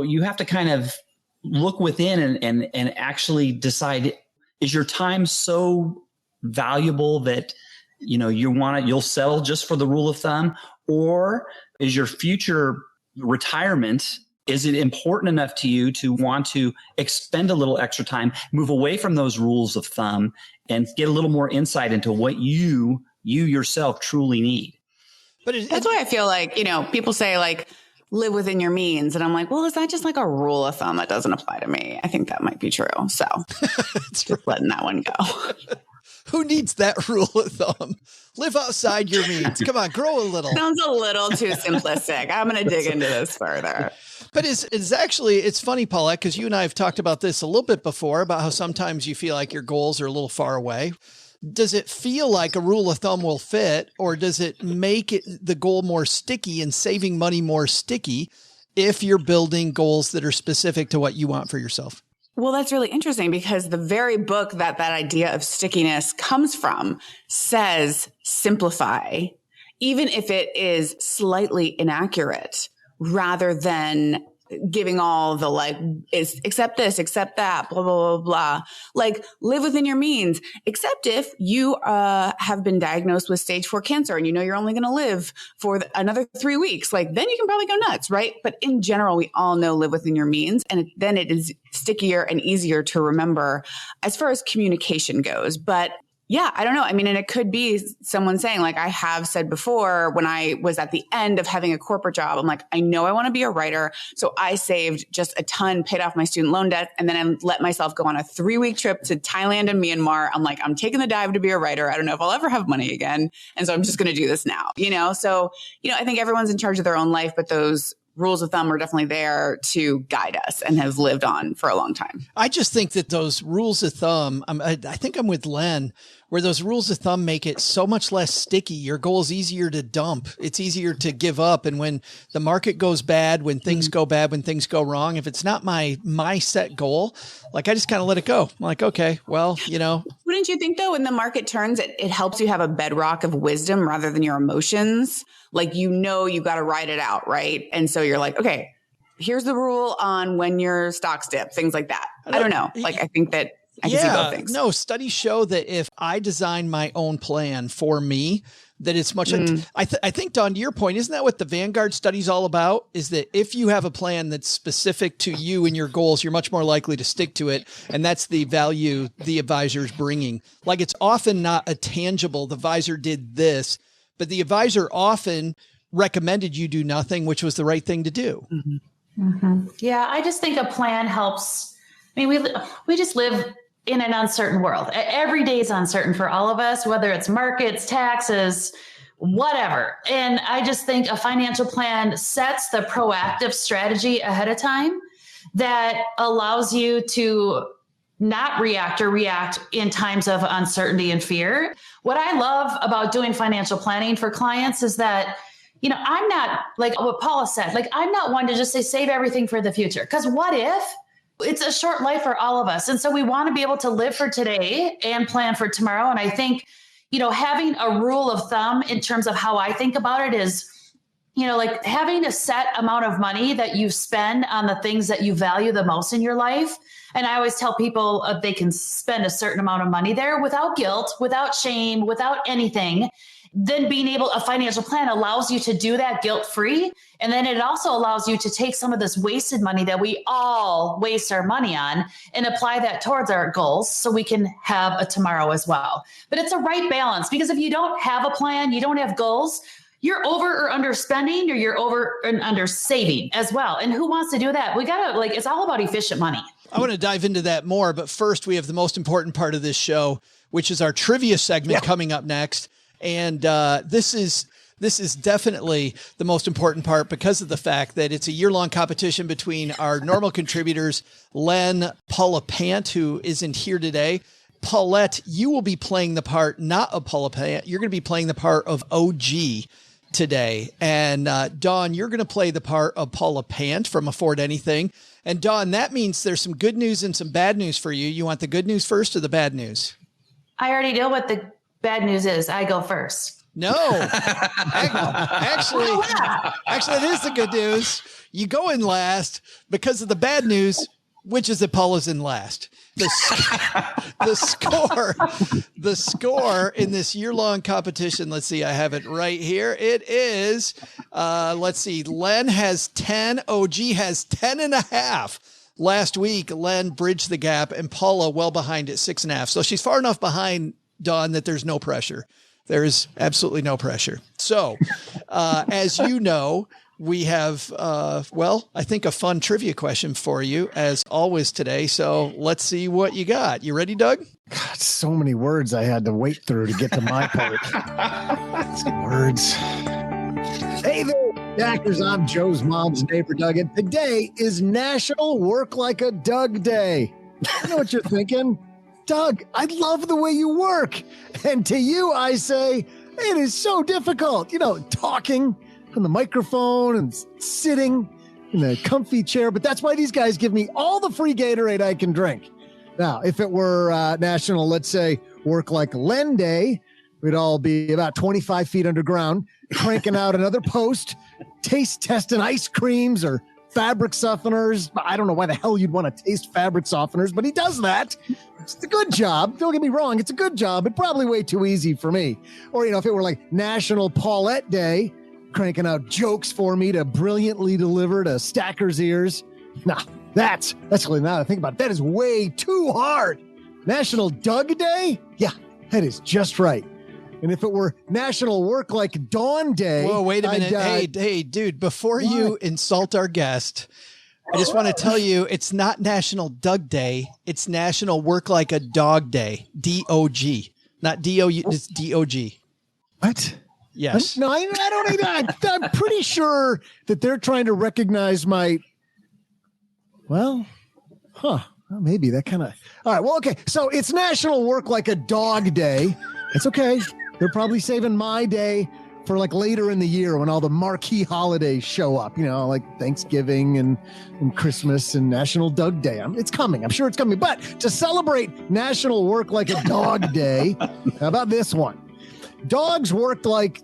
you have to kind of look within and actually decide, is your time so valuable that you'll settle just for the rule of thumb, or is your future retirement, is it important enough to you to want to expend a little extra time, move away from those rules of thumb, and get a little more insight into what you yourself truly need? But that's why I feel like, people say like, live within your means. And I'm like, well, is that just like a rule of thumb that doesn't apply to me? I think that might be true. So just letting that one go. Who needs that rule of thumb? Live outside your means. Come on, grow a little. Sounds a little too simplistic. I'm going to dig into this further. But it's funny, Paulette, because you and I have talked about this a little bit before, about how sometimes you feel like your goals are a little far away. Does it feel like a rule of thumb will fit, or does it make the goal more sticky and saving money more sticky if you're building goals that are specific to what you want for yourself? Well, that's really interesting, because the very book that idea of stickiness comes from says simplify, even if it is slightly inaccurate, rather than giving all the accept this, accept that, blah, blah, blah, blah. Like, live within your means, except if you have been diagnosed with stage 4 cancer and you're only going to live for another 3 weeks. Like, then you can probably go nuts, right? But in general, we all know live within your means. And then it is stickier and easier to remember as far as communication goes. But yeah, I don't know. I mean, and it could be someone saying, like I have said before, when I was at the end of having a corporate job, I'm like, I know I want to be a writer. So I saved just a ton, paid off my student loan debt, and then I let myself go on a 3-week trip to Thailand and Myanmar. I'm like, I'm taking the dive to be a writer. I don't know if I'll ever have money again. And so I'm just going to do this now, So, I think everyone's in charge of their own life, but those rules of thumb are definitely there to guide us and have lived on for a long time. I just think that those rules of thumb, I think I'm with Len, where those rules of thumb make it so much less sticky. Your goal is easier to dump. It's easier to give up. And when the market goes bad, when things go bad, when things go wrong, if it's not my set goal, like I just kind of let it go. I'm like, okay, well, Wouldn't you think though, when the market turns, it helps you have a bedrock of wisdom rather than your emotions? Like, you got to ride it out, right? And so you're like, okay, here's the rule on when your stocks dip, things like that. I don't know. Like, I think that I can see both things. No, studies show that if I design my own plan for me, that it's much, I think, Dawn, to your point, isn't that what the Vanguard study is all about? Is that if you have a plan that's specific to you and your goals, you're much more likely to stick to it. And that's the value the advisor's bringing. Like, it's often not a tangible, the advisor did this, but the advisor often recommended you do nothing, which was the right thing to do. Mm-hmm. Mm-hmm. Yeah, I just think a plan helps. I mean, we just live in an uncertain world. Every day is uncertain for all of us, whether it's markets, taxes, whatever. And I just think a financial plan sets the proactive strategy ahead of time that allows you to not react or react in times of uncertainty and fear. What I love about doing financial planning for clients is that I'm not like what Paula said, like, I'm not one to just say, save everything for the future. Because what if it's a short life for all of us? And so we want to be able to live for today and plan for tomorrow. And I think, having a rule of thumb in terms of how I think about it is, like having a set amount of money that you spend on the things that you value the most in your life. And I always tell people they can spend a certain amount of money there without guilt, without shame, without anything. Then a financial plan allows you to do that guilt-free. And then it also allows you to take some of this wasted money that we all waste our money on and apply that towards our goals so we can have a tomorrow as well. But it's a right balance, because if you don't have a plan, you don't have goals, you're over or under spending, or you're over and under saving as well. And who wants to do that? We gotta it's all about efficient money. I want to dive into that more, but first we have the most important part of this show, which is our trivia segment coming up next. And this is definitely the most important part because of the fact that it's a year-long competition between our normal contributors, Len, Paula Pant, who isn't here today. Paulette, you will be playing the part not of Paula Pant. You're going to be playing the part of OG today. And Dawn, you're going to play the part of Paula Pant from Afford Anything. And Dawn, that means there's some good news and some bad news for you. You want the good news first or the bad news? I already know what the bad news is. I go first. No, actually, it is the good news. You go in last because of the bad news, which is that Paula's in last. The score in this year-long competition. Let's see. I have it right here. It is, let's see. Len has 10. OG has 10.5. Last week, Len bridged the gap and Paula well behind at 6.5. So she's far enough behind Dawn that there's no pressure. There is absolutely no pressure. So, as you know, we have, I think a fun trivia question for you as always today. So let's see what you got. You ready, Doug? God, so many words I had to wait through to get to my part. Some words. Hey there, Jackers. I'm Joe's mom's neighbor, Doug, and today is National Work Like a Doug Day. I know what you're thinking. Doug, I love the way you work. And to you, I say, it is so difficult. Talking on the microphone and sitting in a comfy chair. But that's why these guys give me all the free Gatorade I can drink. Now, if it were National, let's say, Work Like Len Day, we'd all be about 25 feet underground, cranking out another post, taste testing ice creams or fabric softeners. I don't know why the hell you'd want to taste fabric softeners, but he does that. It's a good job. Don't get me wrong. It's a good job, but probably way too easy for me. Or, if it were like National Paulette Day, cranking out jokes for me to brilliantly deliver to stackers' ears. Nah, that's really, now that I think about it, that is way too hard. National Doug Day? Yeah, that is just right. And if it were National Work Like Dawn Day. Whoa, wait a minute. Hey, dude, before you insult our guest, I just want to tell you it's not National Doug Day. It's National Work Like a Dog Day. D-O-G. Not D-O-U, it's D-O-G. What? Yes. No, I don't need that. I'm pretty sure that they're trying to recognize maybe that kind of. All right. Well, okay. So it's National Work Like a Dog Day. It's okay. They're probably saving my day for later in the year when all the marquee holidays show up, like Thanksgiving and Christmas and National Doug Day. It's coming. I'm sure it's coming. But to celebrate National Work Like a Dog Day, how about this one? Dogs worked like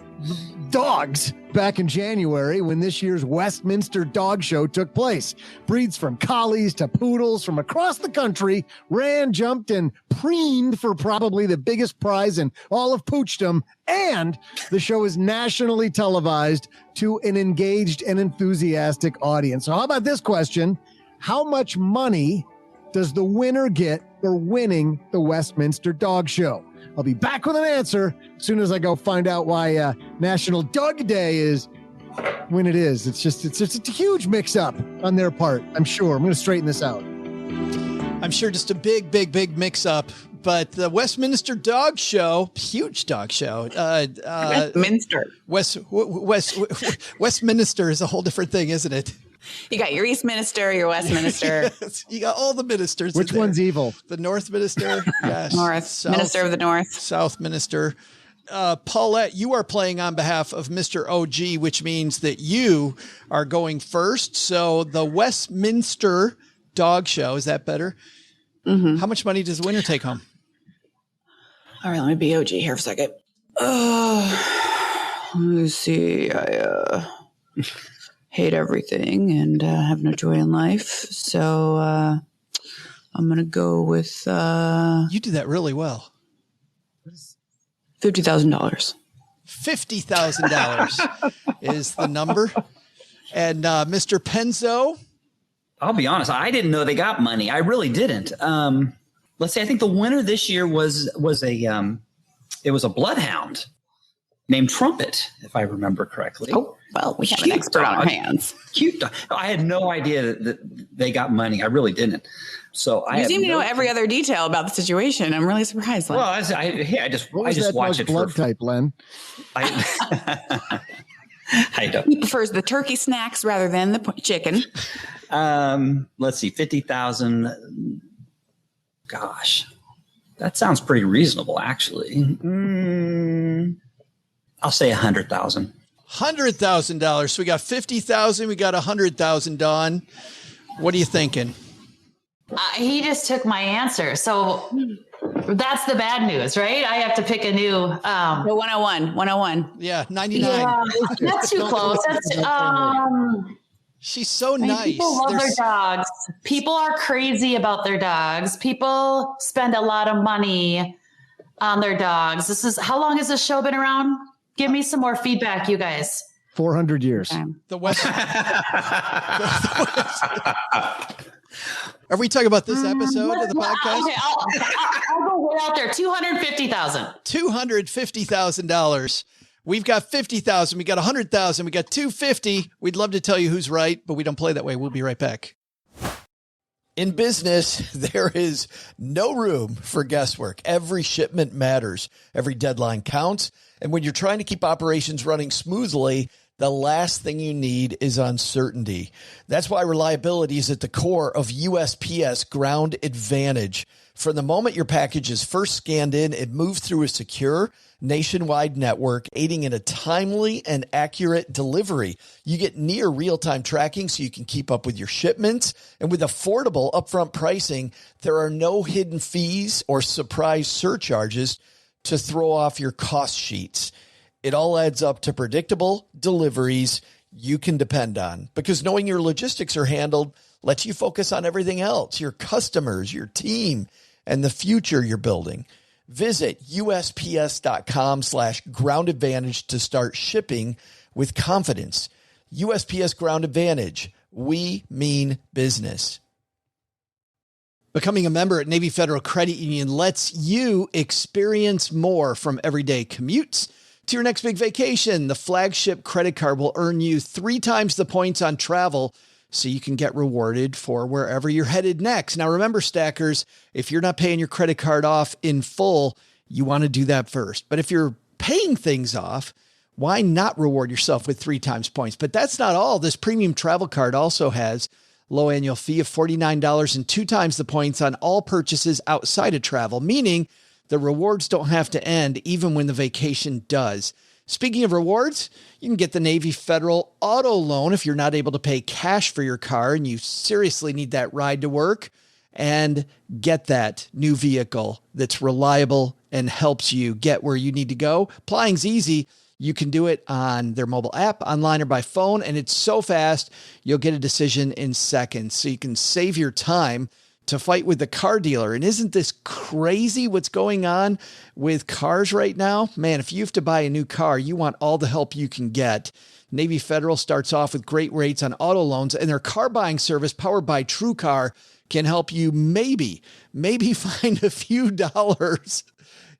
dogs back in January when this year's Westminster Dog Show took place. Breeds from collies to poodles from across the country ran, jumped, and preened for probably the biggest prize in all of poochdom. And the show is nationally televised to an engaged and enthusiastic audience. So how about this question? How much money does the winner get for winning the Westminster Dog Show? I'll be back with an answer as soon as I go find out why National Doug Day is when it is. It's just a huge mix-up on their part, I'm sure. I'm going to straighten this out. I'm sure just a big mix-up. But the Westminster Dog Show, huge dog show. Westminster. Westminster is a whole different thing, isn't it? You got your Eastminster, your Westminster. Yes, you got all the ministers. Which one's evil? The North Minister. Yes. Minister of the North. South Minister. Paulette, you are playing on behalf of Mr. OG, which means that you are going first. So the Westminster Dog Show, is that better? Mm-hmm. How much money does the winner take home? All right, let me be OG here for a second. Let me see. I hate everything and have no joy in life. So I'm going to go with... You do that really well. $50,000. $50,000 is the number. And Mr. Penzo? I'll be honest, I didn't know they got money. I really didn't. Let's see, I think the winner this year was a bloodhound named Trumpet, if I remember correctly. Oh, well, we have an expert on our hands. Cute dog. I had no idea that they got money. I really didn't. So you seem to know every other detail about the situation. I'm really surprised. Len. Well, I just watch it blood type, Len. I don't. He prefers the turkey snacks rather than the chicken. Let's see, 50,000. Gosh, that sounds pretty reasonable, actually. I'll say 100,000. $100,000. So we got 50,000. We got 100,000. Dawn, what are you thinking? He just took my answer. So that's the bad news, right? I have to pick a new. 101. Yeah, 99. Yeah, that's too close. She's so nice. People love their dogs. People are crazy about their dogs. People spend a lot of money on their dogs. How long has this show been around? Give me some more feedback, you guys. 400 years. The West. Are we talking about this episode of the podcast? Okay, I'll go way out there. $250,000. $250,000. We've got 50,000. We got 100,000. We got 250. We'd love to tell you who's right, but we don't play that way. We'll be right back. In business, there is no room for guesswork. Every shipment matters. Every deadline counts. And when you're trying to keep operations running smoothly, the last thing you need is uncertainty. That's why reliability is at the core of USPS Ground Advantage. From the moment your package is first scanned in, it moves through a secure nationwide network, aiding in a timely and accurate delivery. You get near real-time tracking so you can keep up with your shipments. And with affordable upfront pricing, there are no hidden fees or surprise surcharges to throw off your cost sheets. It all adds up to predictable deliveries you can depend on, because knowing your logistics are handled lets you focus on everything else, your customers, your team, and the future you're building. Visit USPS.com/Ground Advantage to start shipping with confidence. USPS Ground Advantage. We mean business. Becoming a member at Navy Federal Credit Union lets you experience more, from everyday commutes to your next big vacation. The flagship credit card will earn you 3 times the points on travel, so you can get rewarded for wherever you're headed next. Now, remember, stackers, if you're not paying your credit card off in full, you want to do that first. But if you're paying things off, why not reward yourself with 3 times points? But that's not all. This premium travel card also has low annual fee of $49 and 2 times the points on all purchases outside of travel, meaning the rewards don't have to end even when the vacation does. Speaking of rewards, you can get the Navy Federal Auto Loan if you're not able to pay cash for your car and you seriously need that ride to work, and get that new vehicle that's reliable and helps you get where you need to go. Applying's easy. You can do it on their mobile app, online, or by phone, and it's so fast, you'll get a decision in seconds. So you can save your time to fight with the car dealer. And isn't this crazy what's going on with cars right now? Man, if you have to buy a new car, you want all the help you can get. Navy Federal starts off with great rates on auto loans, and their car buying service powered by TrueCar can help you maybe find a few dollars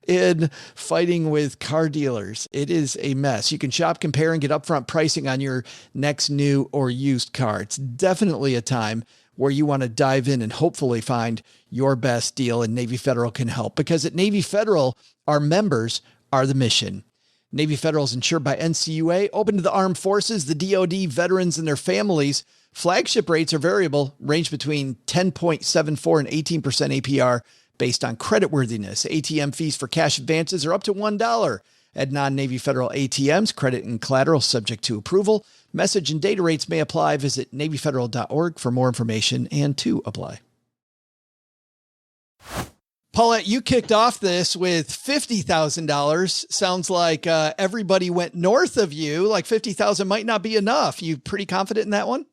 in fighting with car dealers. It is a mess. You can shop, compare, and get upfront pricing on your next new or used car. It's definitely a time where you want to dive in and hopefully find your best deal, and Navy Federal can help, because at Navy Federal, our members are the mission. Navy Federal is insured by NCUA, open to the armed forces, the DoD, veterans, and their families. Flagship rates are variable, range between 10.74 and 18% APR based on creditworthiness. ATM fees for cash advances are up to $1. at non-Navy Federal ATMs. Credit and collateral subject to approval. Message and data rates may apply. Visit NavyFederal.org for more information and to apply. Paulette, you kicked off this with $50,000. Sounds like everybody went north of you. Like 50,000 might not be enough. You pretty confident in that one?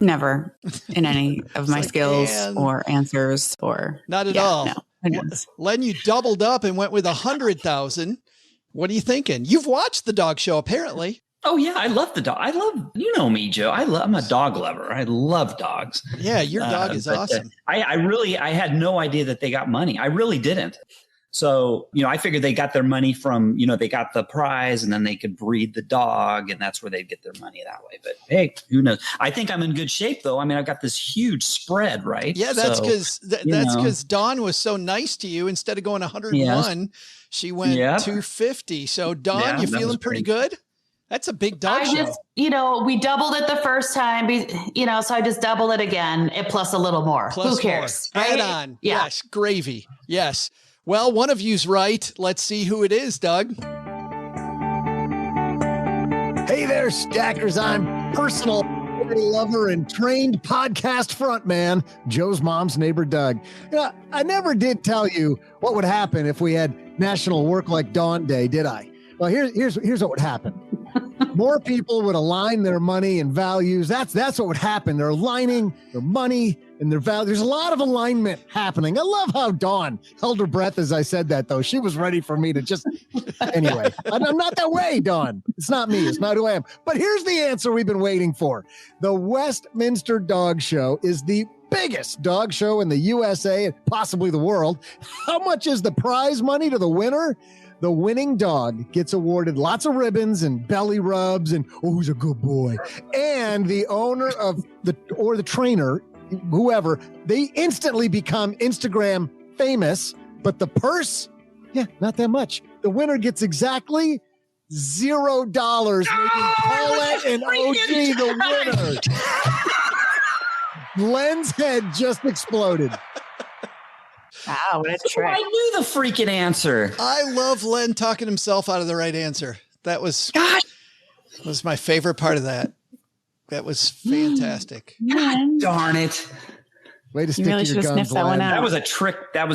Never in any of my skills or answers or not at all. No. Len, you doubled up and went with 100,000. What are you thinking? You've watched the dog show, apparently. Oh yeah, I love the dog. I love, you know me, Joe. I'm a dog lover. I love dogs. Yeah, your dog is awesome. I had no idea that they got money. I really didn't. So, I figured they got their money from, they got the prize and then they could breed the dog and that's where they'd get their money that way. But hey, who knows? I think I'm in good shape though. I mean, I've got this huge spread, right? Yeah, that's because Dawn was so nice to you. Instead of going 101, she went 250. So Dawn, you feeling pretty good? That's a big dog show. We doubled it the first time, so I just doubled it again, plus a little more. Who cares? More. Right? Add on. Yeah. Yes. Gravy. Yes. Well, one of you's right. Let's see who it is, Doug. Hey there, stackers. I'm personal lover and trained podcast frontman, Joe's mom's neighbor, Doug. I never did tell you what would happen if we had National Work Like Dawn Day, did I? Well, here's what would happen. More people would align their money and values. That's what would happen. They're aligning their money and their value. There's a lot of alignment happening. I love how Dawn held her breath as I said that, though. She was ready for me to just... Anyway, I'm not that way, Dawn. It's not me. It's not who I am. But here's the answer we've been waiting for. The Westminster Dog Show is the biggest dog show in the USA and possibly the world. How much is the prize money to the winner? The winning dog gets awarded lots of ribbons and belly rubs and, who's a good boy. And the owner of the trainer, whoever, they instantly become Instagram famous. But the purse, not that much. The winner gets exactly $0, making Paulette and OG the winner. Len's head just exploded. Wow, what a trick. I knew the freaking answer. I love Len talking himself out of the right answer. That was my favorite part of that. That was fantastic. God darn it. Way to stick to your guns, Len. That was a trick. I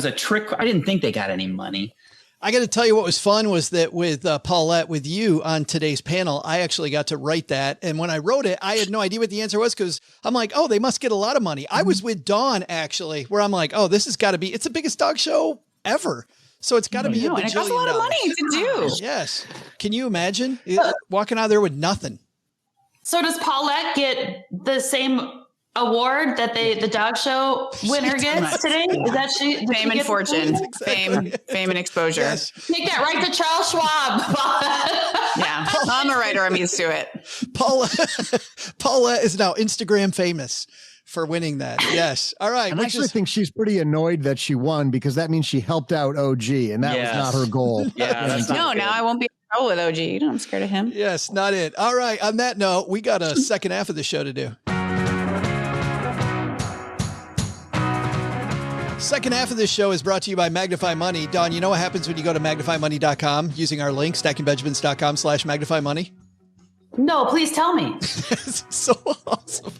didn't think they got any money. I got to tell you what was fun was that with Paulette, with you on today's panel, I actually got to write that. And when I wrote it, I had no idea what the answer was because I'm like, they must get a lot of money. I was with Dawn, actually, where I'm like, this has got to be, it's the biggest dog show ever. So it's got to be a bajillion and it costs a lot of money to do. Yes. Can you imagine walking out of there with nothing? So does Paulette get the same award that the dog show winner gets today? Is that fame and fortune, fame and exposure? Yes. Take that right to Charles Schwab. Yeah, I'm a writer. I'm used to it. Paulette is now Instagram famous for winning that. Yes. All right. I actually think she's pretty annoyed that she won because that means she helped out OG, and that was not her goal. Now I won't be in trouble with OG. I'm scared of him. Yes, not it. All right. On that note, we got a second half of the show to do. Second half of this show is brought to you by Magnify Money. Dawn, you know what happens when you go to magnifymoney.com using our link, stackingbenjamins.com/magnifymoney? No, please tell me. It's so awesome.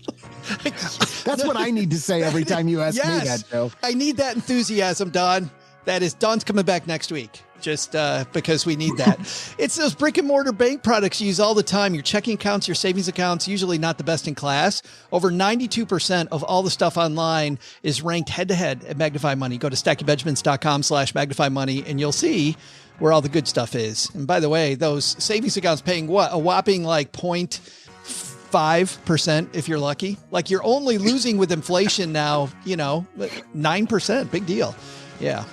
That's what I need to say every time you ask me that, Joe. I need that enthusiasm, Dawn. Dawn's coming back next week. Just because we need that. It's those brick and mortar bank products you use all the time. Your checking accounts, your savings accounts, usually not the best in class. Over 92% of all the stuff online is ranked head to head at Magnify Money. Go to stackingbenjamins.com/Magnify Money and you'll see where all the good stuff is. And by the way, those savings accounts paying what? A whopping like 0.5% if you're lucky. Like you're only losing with inflation now, 9%. Big deal. Yeah.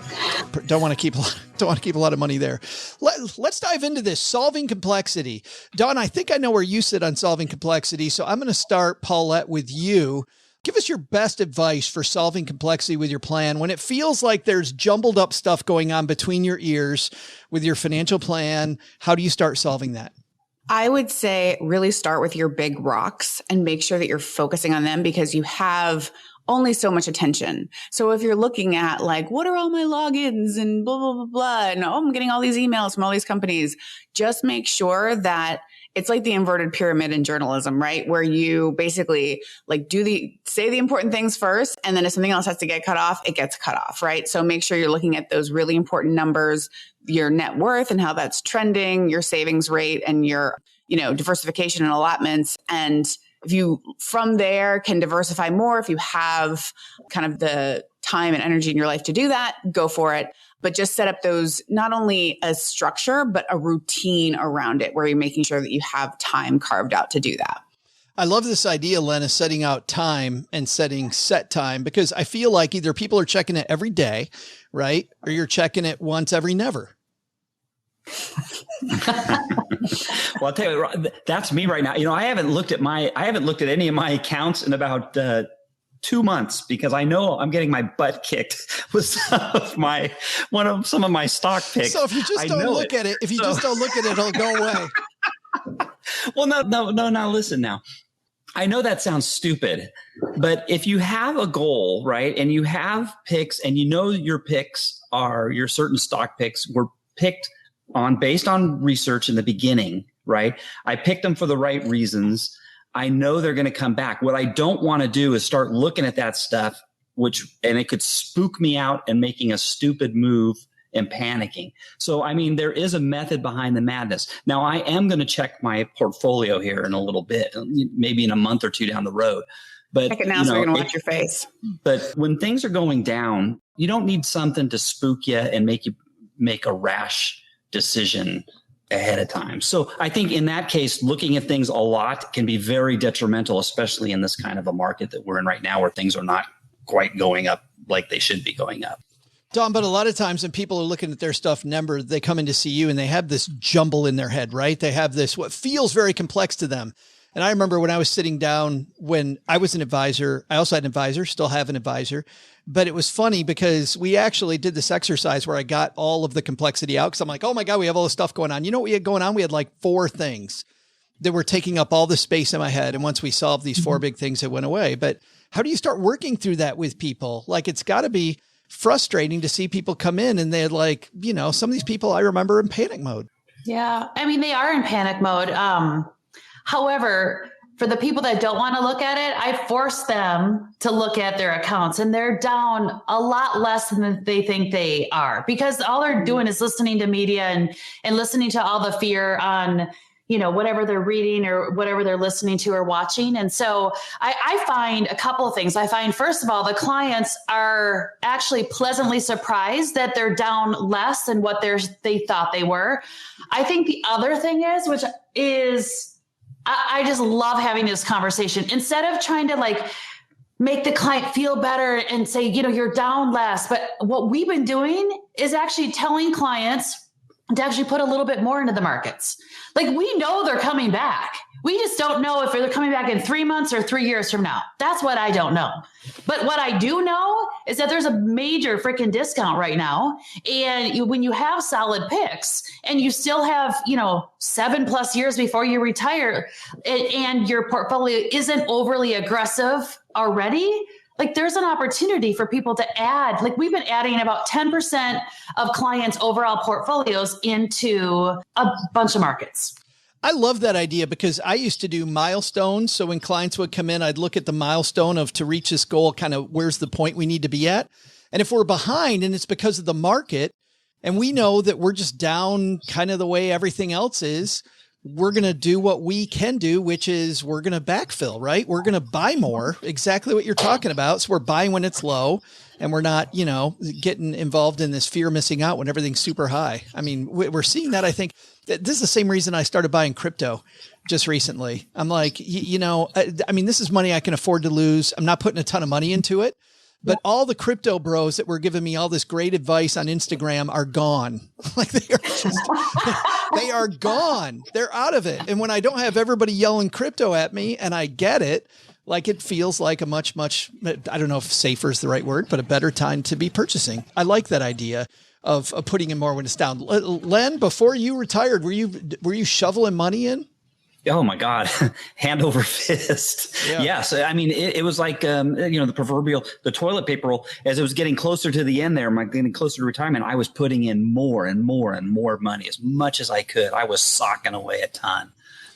Don't want to keep a lot of money there. Let's dive into this. Solving complexity. Dawn, I think I know where you sit on solving complexity. So I'm going to start, Paulette, with you. Give us your best advice for solving complexity with your plan when it feels like there's jumbled up stuff going on between your ears with your financial plan. How do you start solving that? I would say really start with your big rocks and make sure that you're focusing on them because you have only so much attention. So if you're looking at like, what are all my logins and blah, blah, blah, blah, and oh, I'm getting all these emails from all these companies, just make sure that it's like the inverted pyramid in journalism, right? Where you basically like say the important things first. And then if something else has to get cut off, it gets cut off, right? So make sure you're looking at those really important numbers, your net worth and how that's trending, your savings rate and your, diversification and allotments. And if you from there can diversify more, if you have kind of the time and energy in your life to do that, go for it. But just set up those, not only a structure, but a routine around it where you're making sure that you have time carved out to do that. I love this idea, Lena, setting out time and setting set time, because I feel like either people are checking it every day, right? Or you're checking it once every never. Well, I'll tell you, that's me right now. I haven't looked at any of my accounts in about 2 months because I know I'm getting my butt kicked with some of my stock picks. So if you just don't look at it, it'll go away. Well, no, listen now. I know that sounds stupid, but if you have a goal, right, and you have picks and your picks are your certain stock picks were picked based on research in the beginning, right? I picked them for the right reasons. I know they're going to come back. What I don't want to do is start looking at that stuff, and it could spook me out and making a stupid move and panicking. So, there is a method behind the madness. Now, I am going to check my portfolio here in a little bit, maybe in a month or two down the road. But check it now, so you're going to watch your face. But when things are going down, you don't need something to spook you and make you make a rash decision ahead of time. So I think in that case, looking at things a lot can be very detrimental, especially in this kind of a market that we're in right now where things are not quite going up like they should be going up. Don, but a lot of times when people are looking at their stuff number, they come in to see you and they have this jumble in their head, right? They have this, what feels very complex to them. And I remember when I was sitting down, when I was an advisor, I also had an advisor, still have an advisor, but it was funny because we actually did this exercise where I got all of the complexity out because I'm like, oh my God, we have all this stuff going on. You know what we had going on? We had like 4 things that were taking up all the space in my head. And once we solved these 4 big things, it went away. But how do you start working through that with people? Like, it's got to be frustrating to see people come in and they're like, some of these people I remember in panic mode. Yeah. They are in panic mode. However, for the people that don't want to look at it, I force them to look at their accounts and they're down a lot less than they think they are because all they're doing is listening to media and listening to all the fear on, whatever they're reading or whatever they're listening to or watching. And so I find a couple of things. I find, first of all, the clients are actually pleasantly surprised that they're down less than what they thought they were. I think the other thing is I just love having this conversation instead of trying to make the client feel better and say, you're down less. But what we've been doing is actually telling clients to actually put a little bit more into the markets. We know they're coming back. We just don't know if they're coming back in 3 months or 3 years from now. That's what I don't know. But what I do know is that there's a major freaking discount right now. And when you have solid picks and you still have, 7+ years before you retire and your portfolio isn't overly aggressive already, there's an opportunity for people to add. We've been adding about 10% of clients' overall portfolios into a bunch of markets. I love that idea because I used to do milestones. So when clients would come in, I'd look at the milestone of to reach this goal, kind of where's the point we need to be at. And if we're behind and it's because of the market and we know that we're just down kind of the way everything else is, we're going to do what we can do, which is we're going to backfill, right? We're going to buy more, exactly what you're talking about. So we're buying when it's low and we're not, getting involved in this fear of missing out when everything's super high. We're seeing that. I think this is the same reason I started buying crypto just recently. I'm like, this is money I can afford to lose. I'm not putting a ton of money into it. But all the crypto bros that were giving me all this great advice on Instagram are gone. They are gone. They're out of it. And when I don't have everybody yelling crypto at me and I get it, it feels like a much, I don't know if safer is the right word, but a better time to be purchasing. I like that idea of putting in more when it's down. Len, before you retired, were you shoveling money in? Oh my God, hand over fist. Yeah. Yes. I mean, it was like, the proverbial, the toilet paper roll. As it was getting closer to the end there, getting closer to retirement, I was putting in more and more and more money, as much as I could. I was socking away a ton.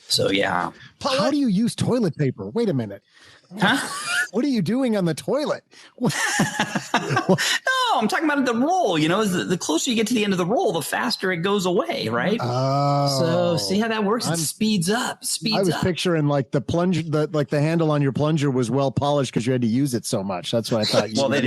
So yeah. How do you use toilet paper? Wait a minute. Huh? What are you doing on the toilet? No, I'm talking about the roll. The closer you get to the end of the roll, the faster it goes away, right? Oh. So see how that works? It speeds up. I was picturing like the plunger, the handle on your plunger was well polished because you had to use it so much. That's what I thought. That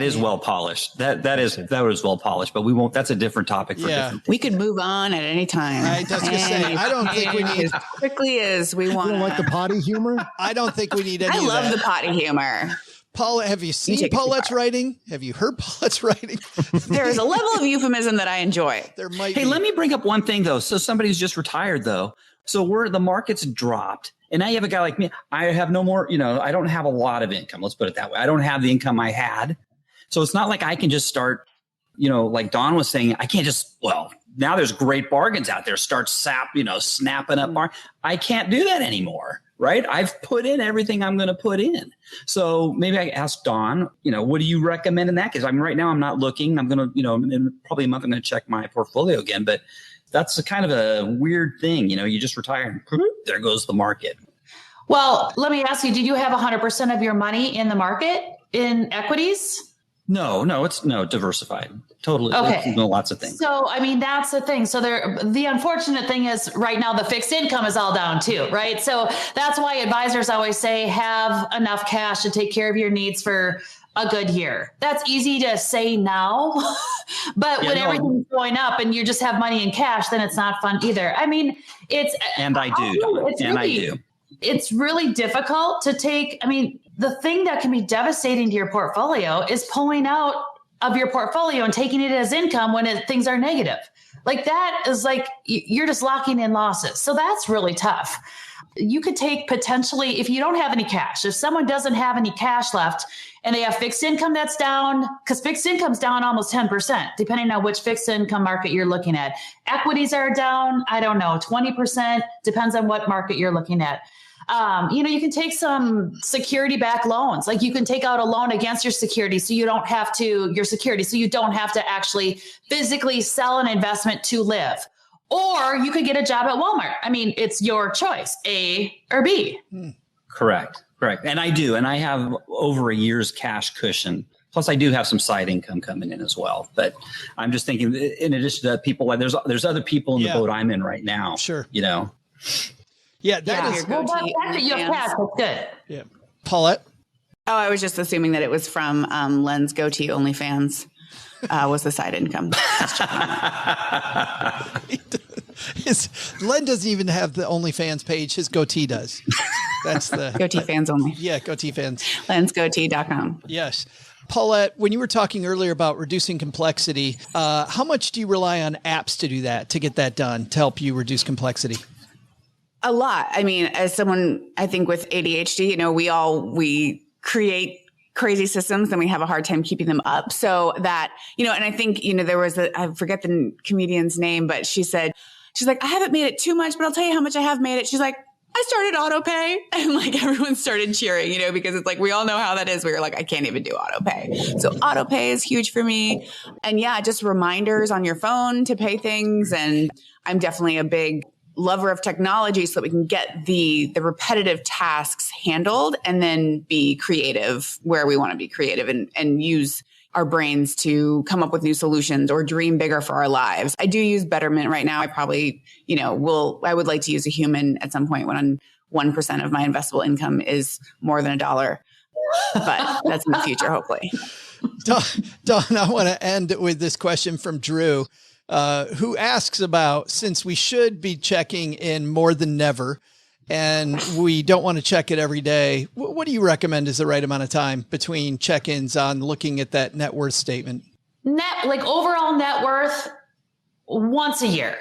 is well polished. That is well polished. But we won't. That's a different topic. We could move on at any time. I was going to say, I don't think we need as quickly as we want. You don't like the potty humor? I don't think we need any. I of love that. the potty humor. Paulette, have you seen Paulette's writing? Have you heard Paulette's writing? There is a level of euphemism that I enjoy. There might. Hey, let me bring up one thing though. So somebody who's just retired though. So the market's dropped, and now you have a guy like me. I have no more. I don't have a lot of income. Let's put it that way. I don't have the income I had. So it's not like I can just start. Like Dawn was saying, I can't just. Well, now there's great bargains out there. Start snapping up. I can't do that anymore. Right. I've put in everything I'm going to put in. So maybe I ask Dawn, what do you recommend in that case? Right now I'm not looking. I'm going to, in probably a month, I'm going to check my portfolio again. But that's a kind of a weird thing. You just retire and there goes the market. Well, let me ask you, did you have 100% of your money in the market in equities? No, it's diversified. Totally. Okay. Lots of things. So, that's the thing. So the unfortunate thing is right now the fixed income is all down too, right? So that's why advisors always say have enough cash to take care of your needs for a good year. That's easy to say now, but when everything's going up and you just have money in cash, then it's not fun either. I do. It's really difficult to take. The thing that can be devastating to your portfolio is pulling out of your portfolio and taking it as income when things are negative. Like that is like, you're just locking in losses. So that's really tough. You could take potentially, if you don't have any cash, if someone doesn't have any cash left and they have fixed income that's down, because fixed income's down almost 10%, depending on which fixed income market you're looking at. Equities are down, 20%, depends on what market you're looking at. You can take some security backed loans. Like you can take out a loan against your security. So you don't have to actually physically sell an investment to live, or you could get a job at Walmart. It's your choice, A or B. Correct. And I do. And I have over a year's cash cushion. Plus I do have some side income coming in as well. But I'm just thinking in addition to people, there's other people in the boat I'm in right now. Sure. Yeah, that is. Well, that's your cash. That's good. Yeah. Paulette? Oh, I was just assuming that it was from Len's Goatee OnlyFans was the side income. Len doesn't even have the OnlyFans page. His goatee does. That's the Goatee fans only. Yeah, goatee fans. LensGoatee.com. Yes. Paulette, when you were talking earlier about reducing complexity, how much do you rely on apps to do that, to get that done, to help you reduce complexity? A lot. As someone, I think with ADHD, we create crazy systems and we have a hard time keeping them up. So that, and I think, there was I forget the comedian's name, but she's like, I haven't made it too much, but I'll tell you how much I have made it. She's like, I started autopay, and like everyone started cheering, because it's like, we all know how that is. We were like, I can't even do autopay. So autopay is huge for me. And just reminders on your phone to pay things. And I'm definitely a big lover of technology so that we can get the repetitive tasks handled and then be creative where we want to be creative and use our brains to come up with new solutions or dream bigger for our lives. I do use Betterment right now. I probably, I would like to use a human at some point when 1% of my investable income is more than $1, but that's in the future, hopefully. Dawn, I want to end with this question from Drew. Who asks about, since we should be checking in more than never and we don't want to check it every day, what do you recommend is the right amount of time between check-ins on looking at that net worth statement? Overall net worth once a year.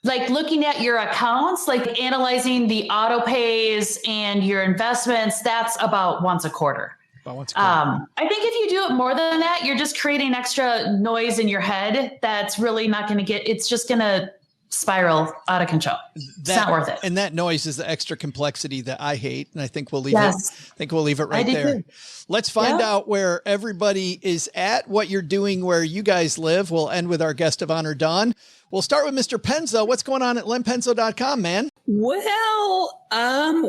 Like looking at your accounts, like analyzing the auto pays and your investments, that's about once a quarter. I think if you do it more than that, you're just creating extra noise in your head that's really not going to it's just going to spiral out of control. It's not worth it. And that noise is the extra complexity that I hate. And I think we'll leave it right I do there. too. Let's find out where everybody is at, what you're doing, where you guys live. We'll end with our guest of honor, Dawn. We'll start with Mr. Penzo. What's going on at lenpenzo.com, man? Well,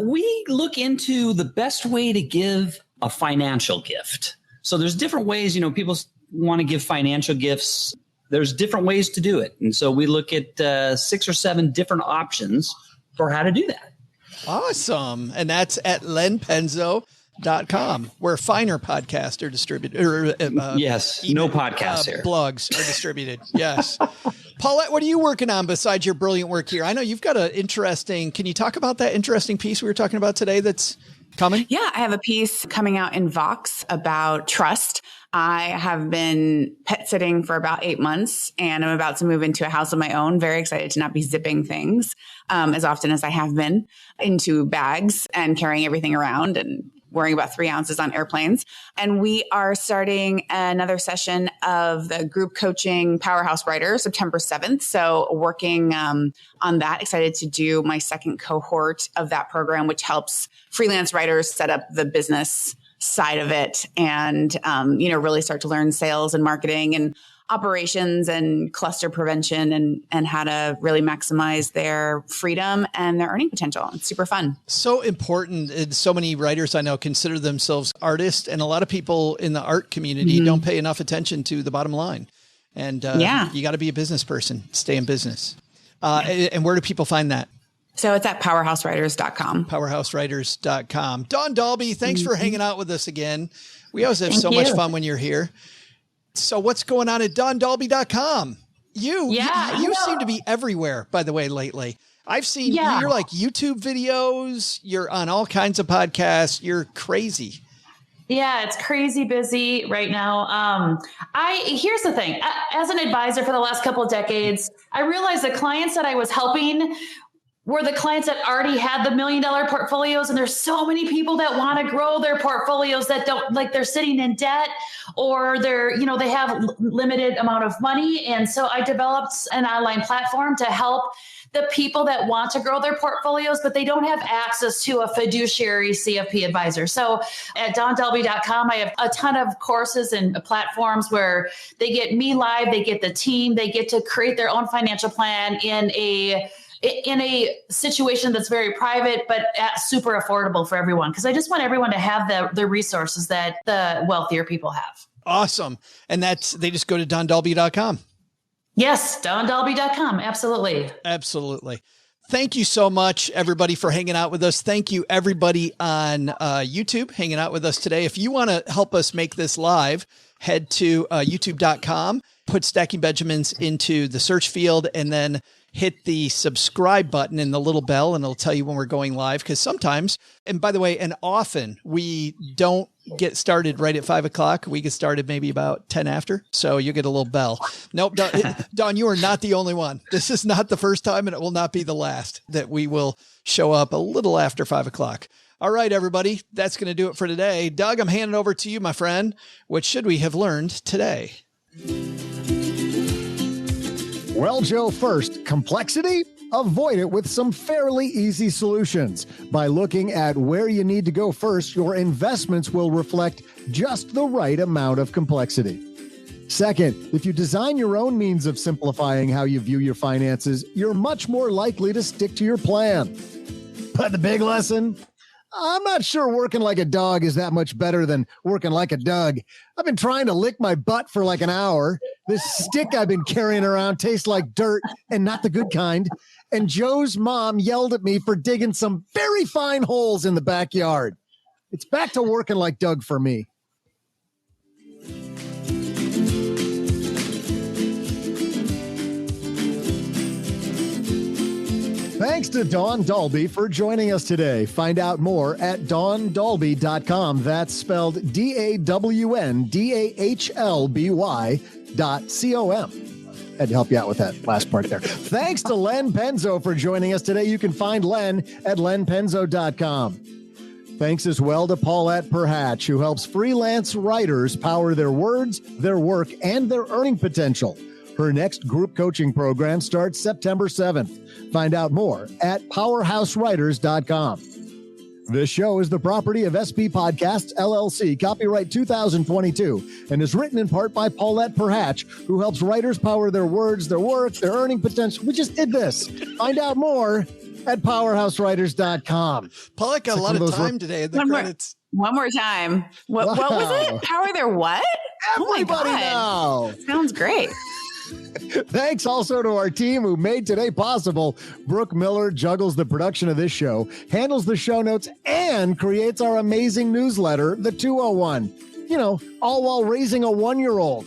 we look into the best way to give a financial gift. So there's different ways, people want to give financial gifts. There's different ways to do it. And so we look at 6 or 7 different options for how to do that. Awesome. And that's at lenpenzo.com, where finer podcasts are distributed. Yes, no podcasts here. Blogs are distributed. Yes. Paulette, what are you working on besides your brilliant work here? I know you've got can you talk about that interesting piece we were talking about today that's coming? Yeah, I have a piece coming out in Vox about trust. I have been pet sitting for about 8 months, and I'm about to move into a house of my own. Very excited to not be zipping things as often as I have been into bags and carrying everything around and worrying about 3 ounces on airplanes. And we are starting another session of the group coaching Powerhouse Writer, September 7th. So working on that, excited to do my second cohort of that program, which helps freelance writers set up the business side of it and, really start to learn sales and marketing and operations and cluster prevention and how to really maximize their freedom and their earning potential. It's super fun. So important. And so many writers I know consider themselves artists, and a lot of people in the art community don't pay enough attention to the bottom line. And you got to be a business person, stay in business. And where do people find that? So it's at powerhousewriters.com. Powerhousewriters.com. Dawn Dahlby, thanks for hanging out with us again. We always have so much fun when you're here. So what's going on at dawndalby.com? You seem to be everywhere, by the way, lately. I've seen you're like YouTube videos. You're on all kinds of podcasts. You're crazy. Yeah, it's crazy busy right now. Here's the thing. As an advisor for the last couple of decades, I realized the clients that I was helping were the clients that already had the $1 million portfolios. And there's so many people that want to grow their portfolios that don't, like, they're sitting in debt or they have limited amount of money. And so I developed an online platform to help the people that want to grow their portfolios, but they don't have access to a fiduciary CFP advisor. So at dawndalby.com, I have a ton of courses and platforms where they get me live, they get the team, they get to create their own financial plan in a situation that's very private, but super affordable for everyone. Because I just want everyone to have the resources that the wealthier people have. Awesome. And they just go to dawndalby.com. Yes, dawndalby.com. Absolutely. Absolutely. Thank you so much, everybody, for hanging out with us. Thank you, everybody on YouTube, hanging out with us today. If you want to help us make this live, head to youtube.com, put Stacking Benjamins into the search field, and then hit the subscribe button and the little bell, and it'll tell you when we're going live. Because sometimes, and by the way, and often, we don't get started right at 5 o'clock. We get started maybe about 10 after. So you get a little bell. Nope. Dawn, you are not the only one. This is not the first time, and it will not be the last that we will show up a little after 5 o'clock. All right, everybody. That's going to do it for today. Doug, I'm handing over to you, my friend. What should we have learned today? Well, Joe, first, complexity? Avoid it with some fairly easy solutions. By looking at where you need to go first, your investments will reflect just the right amount of complexity. Second, if you design your own means of simplifying how you view your finances, you're much more likely to stick to your plan. But the big lesson? I'm not sure working like a dog is that much better than working like a Doug. I've been trying to lick my butt for like an hour. This stick I've been carrying around tastes like dirt and not the good kind. And Joe's mom yelled at me for digging some very fine holes in the backyard. It's back to working like Doug for me. Thanks to Dawn Dahlby for joining us today. Find out more at dawndalby.com. That's spelled DAWNDAHLBY.com. Had to help you out with that last part there. Thanks to Len Penzo for joining us today. You can find Len at lenpenzo.com. Thanks as well to Paulette Perhach, who helps freelance writers power their words, their work, and their earning potential. Her next group coaching program starts September 7th. Find out more at powerhousewriters.com. This show is the property of SP Podcasts, LLC, copyright 2022, and is written in part by Paulette Perhach, who helps writers power their words, their work, their earning potential. We just did this. Find out more at powerhousewriters.com. Paulette got a lot of time today in the credits. One more time. What was it? Power their what? Everybody now. Sounds great. Thanks also to our team who made today possible. Brooke Miller juggles the production of this show, handles the show notes, and creates our amazing newsletter, The 201. All while raising a 1-year-old.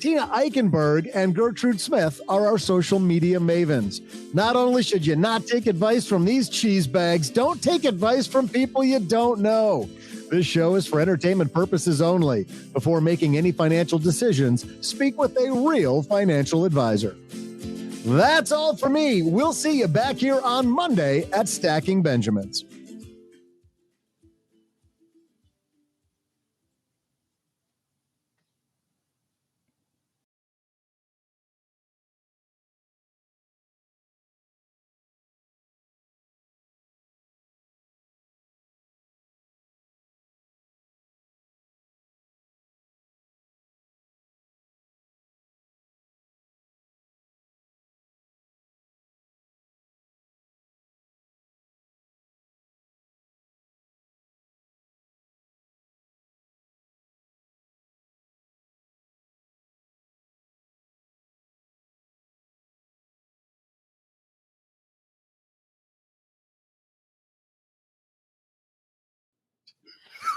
Tina Eichenberg and Gertrude Smith are our social media mavens. Not only should you not take advice from these cheese bags, don't take advice from people you don't know. This show is for entertainment purposes only. Before making any financial decisions, speak with a real financial advisor. That's all for me. We'll see you back here on Monday at Stacking Benjamins.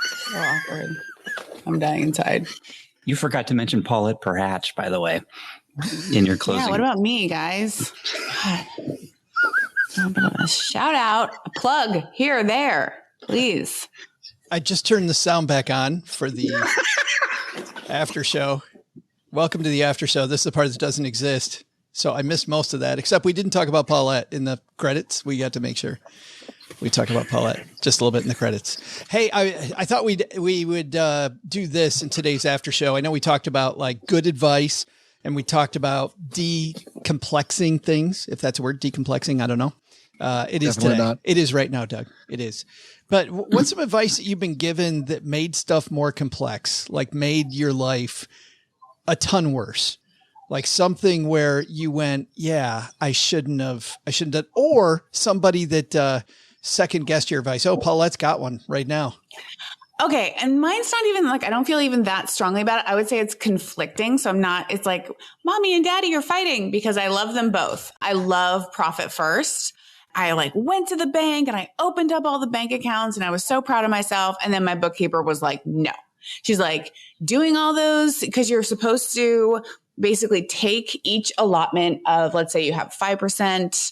So awkward. I'm dying inside. You forgot to mention Paulette Perhach, by the way, in your closing. Yeah, what about me, guys? A shout out, a plug here or there, please. I just turned the sound back on for the after show. Welcome to the after show. This is the part that doesn't exist. So I missed most of that, except we didn't talk about Paulette in the credits. We got to make sure we talk about Paulette just a little bit in the credits. Hey, I thought we would do this in today's after show. I know we talked about like good advice and we talked about decomplexing things, if that's a word, decomplexing. I don't know. It is today. Not. It is right now, Doug. It is. But what's some advice that you've been given that made stuff more complex, like made your life a ton worse? Like something where you went, yeah, I shouldn't have, or somebody that second guessed your advice. Oh, Paulette's got one right now. Okay. And mine's not even like, I don't feel even that strongly about it. I would say it's conflicting. So it's like mommy and daddy are fighting because I love them both. I love profit first. I went to the bank and I opened up all the bank accounts and I was so proud of myself. And then my bookkeeper was like, no, she's like doing all those because you're supposed to basically take each allotment of, let's say you have 5%.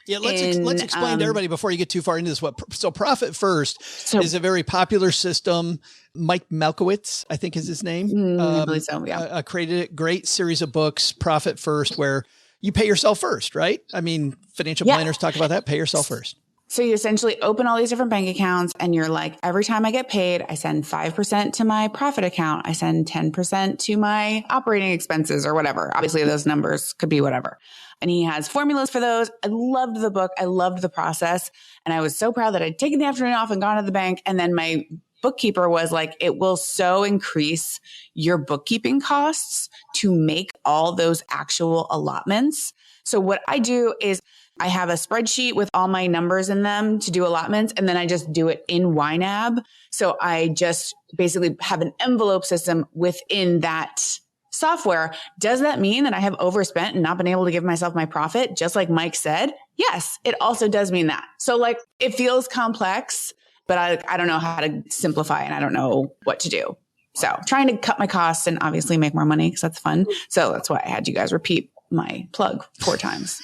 Yeah, let's explain to everybody before you get too far into this. So Profit First is a very popular system. Mike Malkowitz, I think is his name. I believe so, yeah. Created a great series of books, Profit First, where you pay yourself first, right? I mean, financial planners talk about that. Pay yourself first. So you essentially open all these different bank accounts and you're like, every time I get paid, I send 5% to my profit account. I send 10% to my operating expenses or whatever. Obviously those numbers could be whatever. And he has formulas for those. I loved the book. I loved the process. And I was so proud that I'd taken the afternoon off and gone to the bank. And then my bookkeeper was like, it will so increase your bookkeeping costs to make all those actual allotments. So what I do is I have a spreadsheet with all my numbers in them to do allotments. And then I just do it in YNAB. So I just basically have an envelope system within that software. Does that mean that I have overspent and not been able to give myself my profit? Just like Mike said, yes, it also does mean that. So it feels complex, but I don't know how to simplify and I don't know what to do. So trying to cut my costs and obviously make more money because that's fun. So that's why I had you guys repeat my plug 4 times.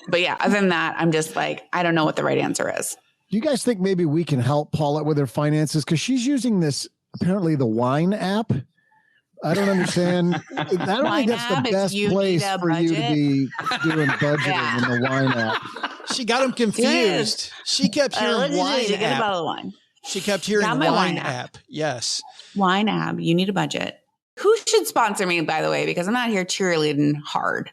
But yeah, other than that, I'm just like, I don't know what the right answer is. Do you guys think maybe we can help Paulette with her finances? Because she's using this, apparently the Wine app. I don't understand. I don't think that's the best place for you to be doing budgeting in the Wine app. She got him confused. She kept hearing Wine Get a app. bottle of wine. She kept hearing Wine app. Yes. Wine app. You need a budget. Who should sponsor me, by the way, because I'm out here cheerleading hard.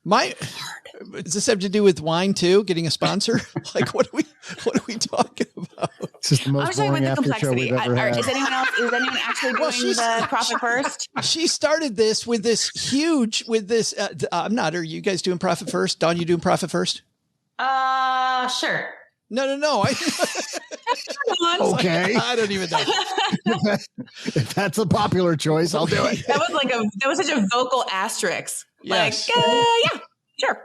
Does this have to do with wine too? Getting a sponsor? Like, what are we talking about? It's just the most boring after show we've ever had. Is anyone actually doing the profit first? She started this with this huge, I'm not, are you guys doing profit first? Dawn, you doing profit first? Sure. No. Okay. I don't even know. If that's a popular choice, I'll do it. That was such a vocal asterisk. Yes. Like, yeah, sure.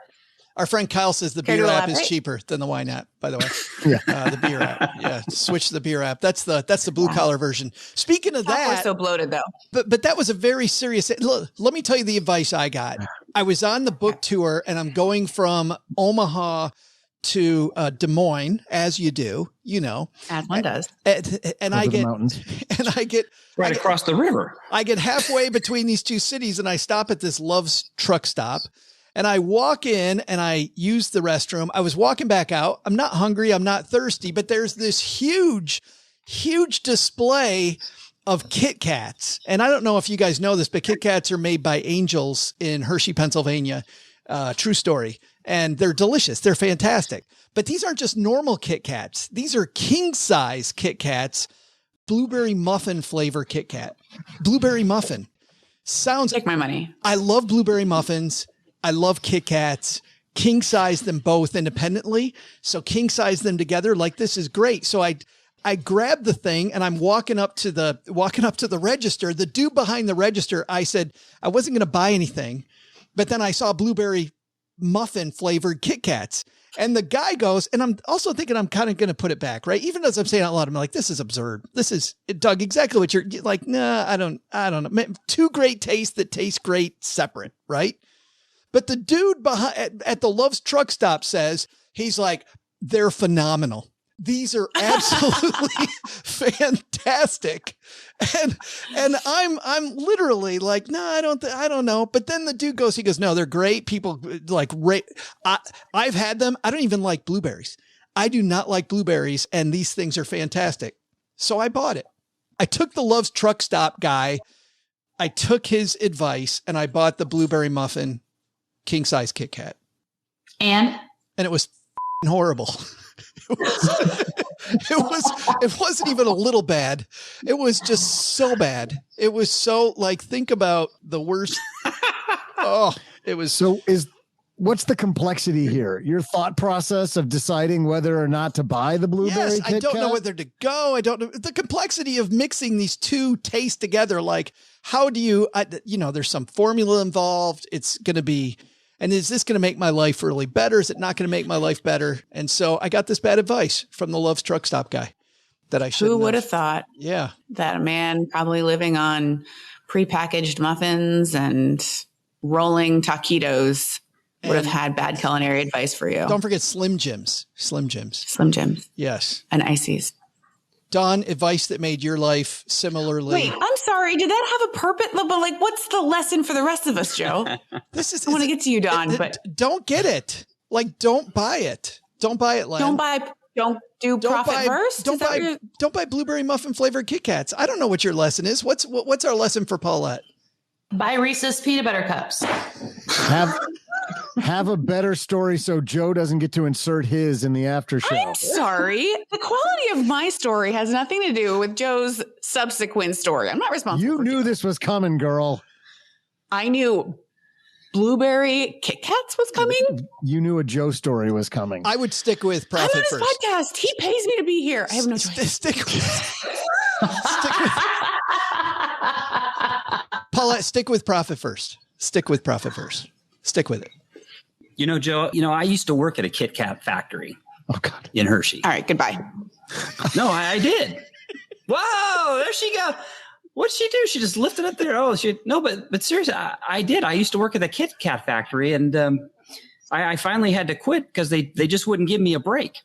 Our friend Kyle says the beer app is cheaper than the wine app, by the way. Yeah. The beer app. Yeah. Switch to the beer app. That's the blue collar version. Speaking of that. We're so bloated though. But that was a very serious, look, let me tell you the advice I got. I was on the book tour and I'm going from Omaha to Des Moines, as you do, as one does. And I get right across the river. I get halfway between these two cities and I stop at this Love's truck stop and I walk in and I use the restroom. I was walking back out. I'm not hungry. I'm not thirsty, but there's this huge display of Kit Kats. And I don't know if you guys know this, but Kit Kats are made by Angels in Hershey, Pennsylvania. True story. And they're delicious. They're fantastic. But these aren't just normal Kit Kats. These are king size Kit Kats, blueberry muffin flavor Kit Kat. Blueberry muffin. Sounds like my money. I love blueberry muffins. I love Kit Kats. King size them both independently. So king size them together. Like, this is great. So I grabbed the thing and I'm walking up to the register. The dude behind the register, I said I wasn't going to buy anything, but then I saw blueberry muffin flavored Kit Kats. And the guy goes, and I'm also thinking I'm kind of going to put it back, right? Even as I'm saying out loud, I'm like, this is absurd. This is, Doug, exactly what you're like. Nah, I don't know. Two great tastes that taste great separate, right? But the dude behind at the Love's truck stop says, he's like, they're phenomenal. These are absolutely fantastic. And I'm literally like, no, I don't know. But then the dude goes, no, they're great. People like, I've had them. I don't even like blueberries. I do not like blueberries. And these things are fantastic. So I bought it. I took the Love's truck stop guy. I took his advice and I bought the blueberry muffin king size Kit Kat. And it was horrible. It wasn't even a little bad. It was just so bad. It was so like, think about the worst. Oh, it was. So what's the complexity here? Your thought process of deciding whether or not to buy the blueberry Kit Kat? I don't know whether to go. I don't know the complexity of mixing these two tastes together. Like, how do you, there's some formula involved. It's going to be, and is this going to make my life really better? Is it not going to make my life better? And so I got this bad advice from the Love's truck stop guy that I should. Who would have thought? Yeah. That a man probably living on prepackaged muffins and rolling taquitos would have had bad culinary advice for you. Don't forget Slim Jims. Slim Jims. Yes. And Ices. Dawn, advice that made your life similarly. Wait, I'm sorry. Did that have a purpose? But like, what's the lesson for the rest of us, Joe? I want to get to you, Dawn, but don't get it. Like, don't buy it. Don't buy it, Len. Don't do profit first. Don't buy blueberry muffin flavored Kit Kats. I don't know what your lesson is. What's our lesson for Paulette? Buy Reese's peanut butter cups. Have a better story so Joe doesn't get to insert his in the after show. I'm sorry. The quality of my story has nothing to do with Joe's subsequent story. I'm not responsible. You knew this was coming, girl. I knew blueberry Kit Kats was coming. You knew a Joe story was coming. I would stick with profit first. I'm on his podcast. He pays me to be here. I have no choice. Stick with Paulette, stick with profit first. Stick with profit first. Stick with it. Joe, I used to work at a Kit Kat factory. Oh, God. In Hershey. All right, goodbye. No, I did. Whoa, there she go. What'd she do? She just lifted up there. Oh, but seriously, I did. I used to work at the Kit Kat factory, and I finally had to quit because they just wouldn't give me a break.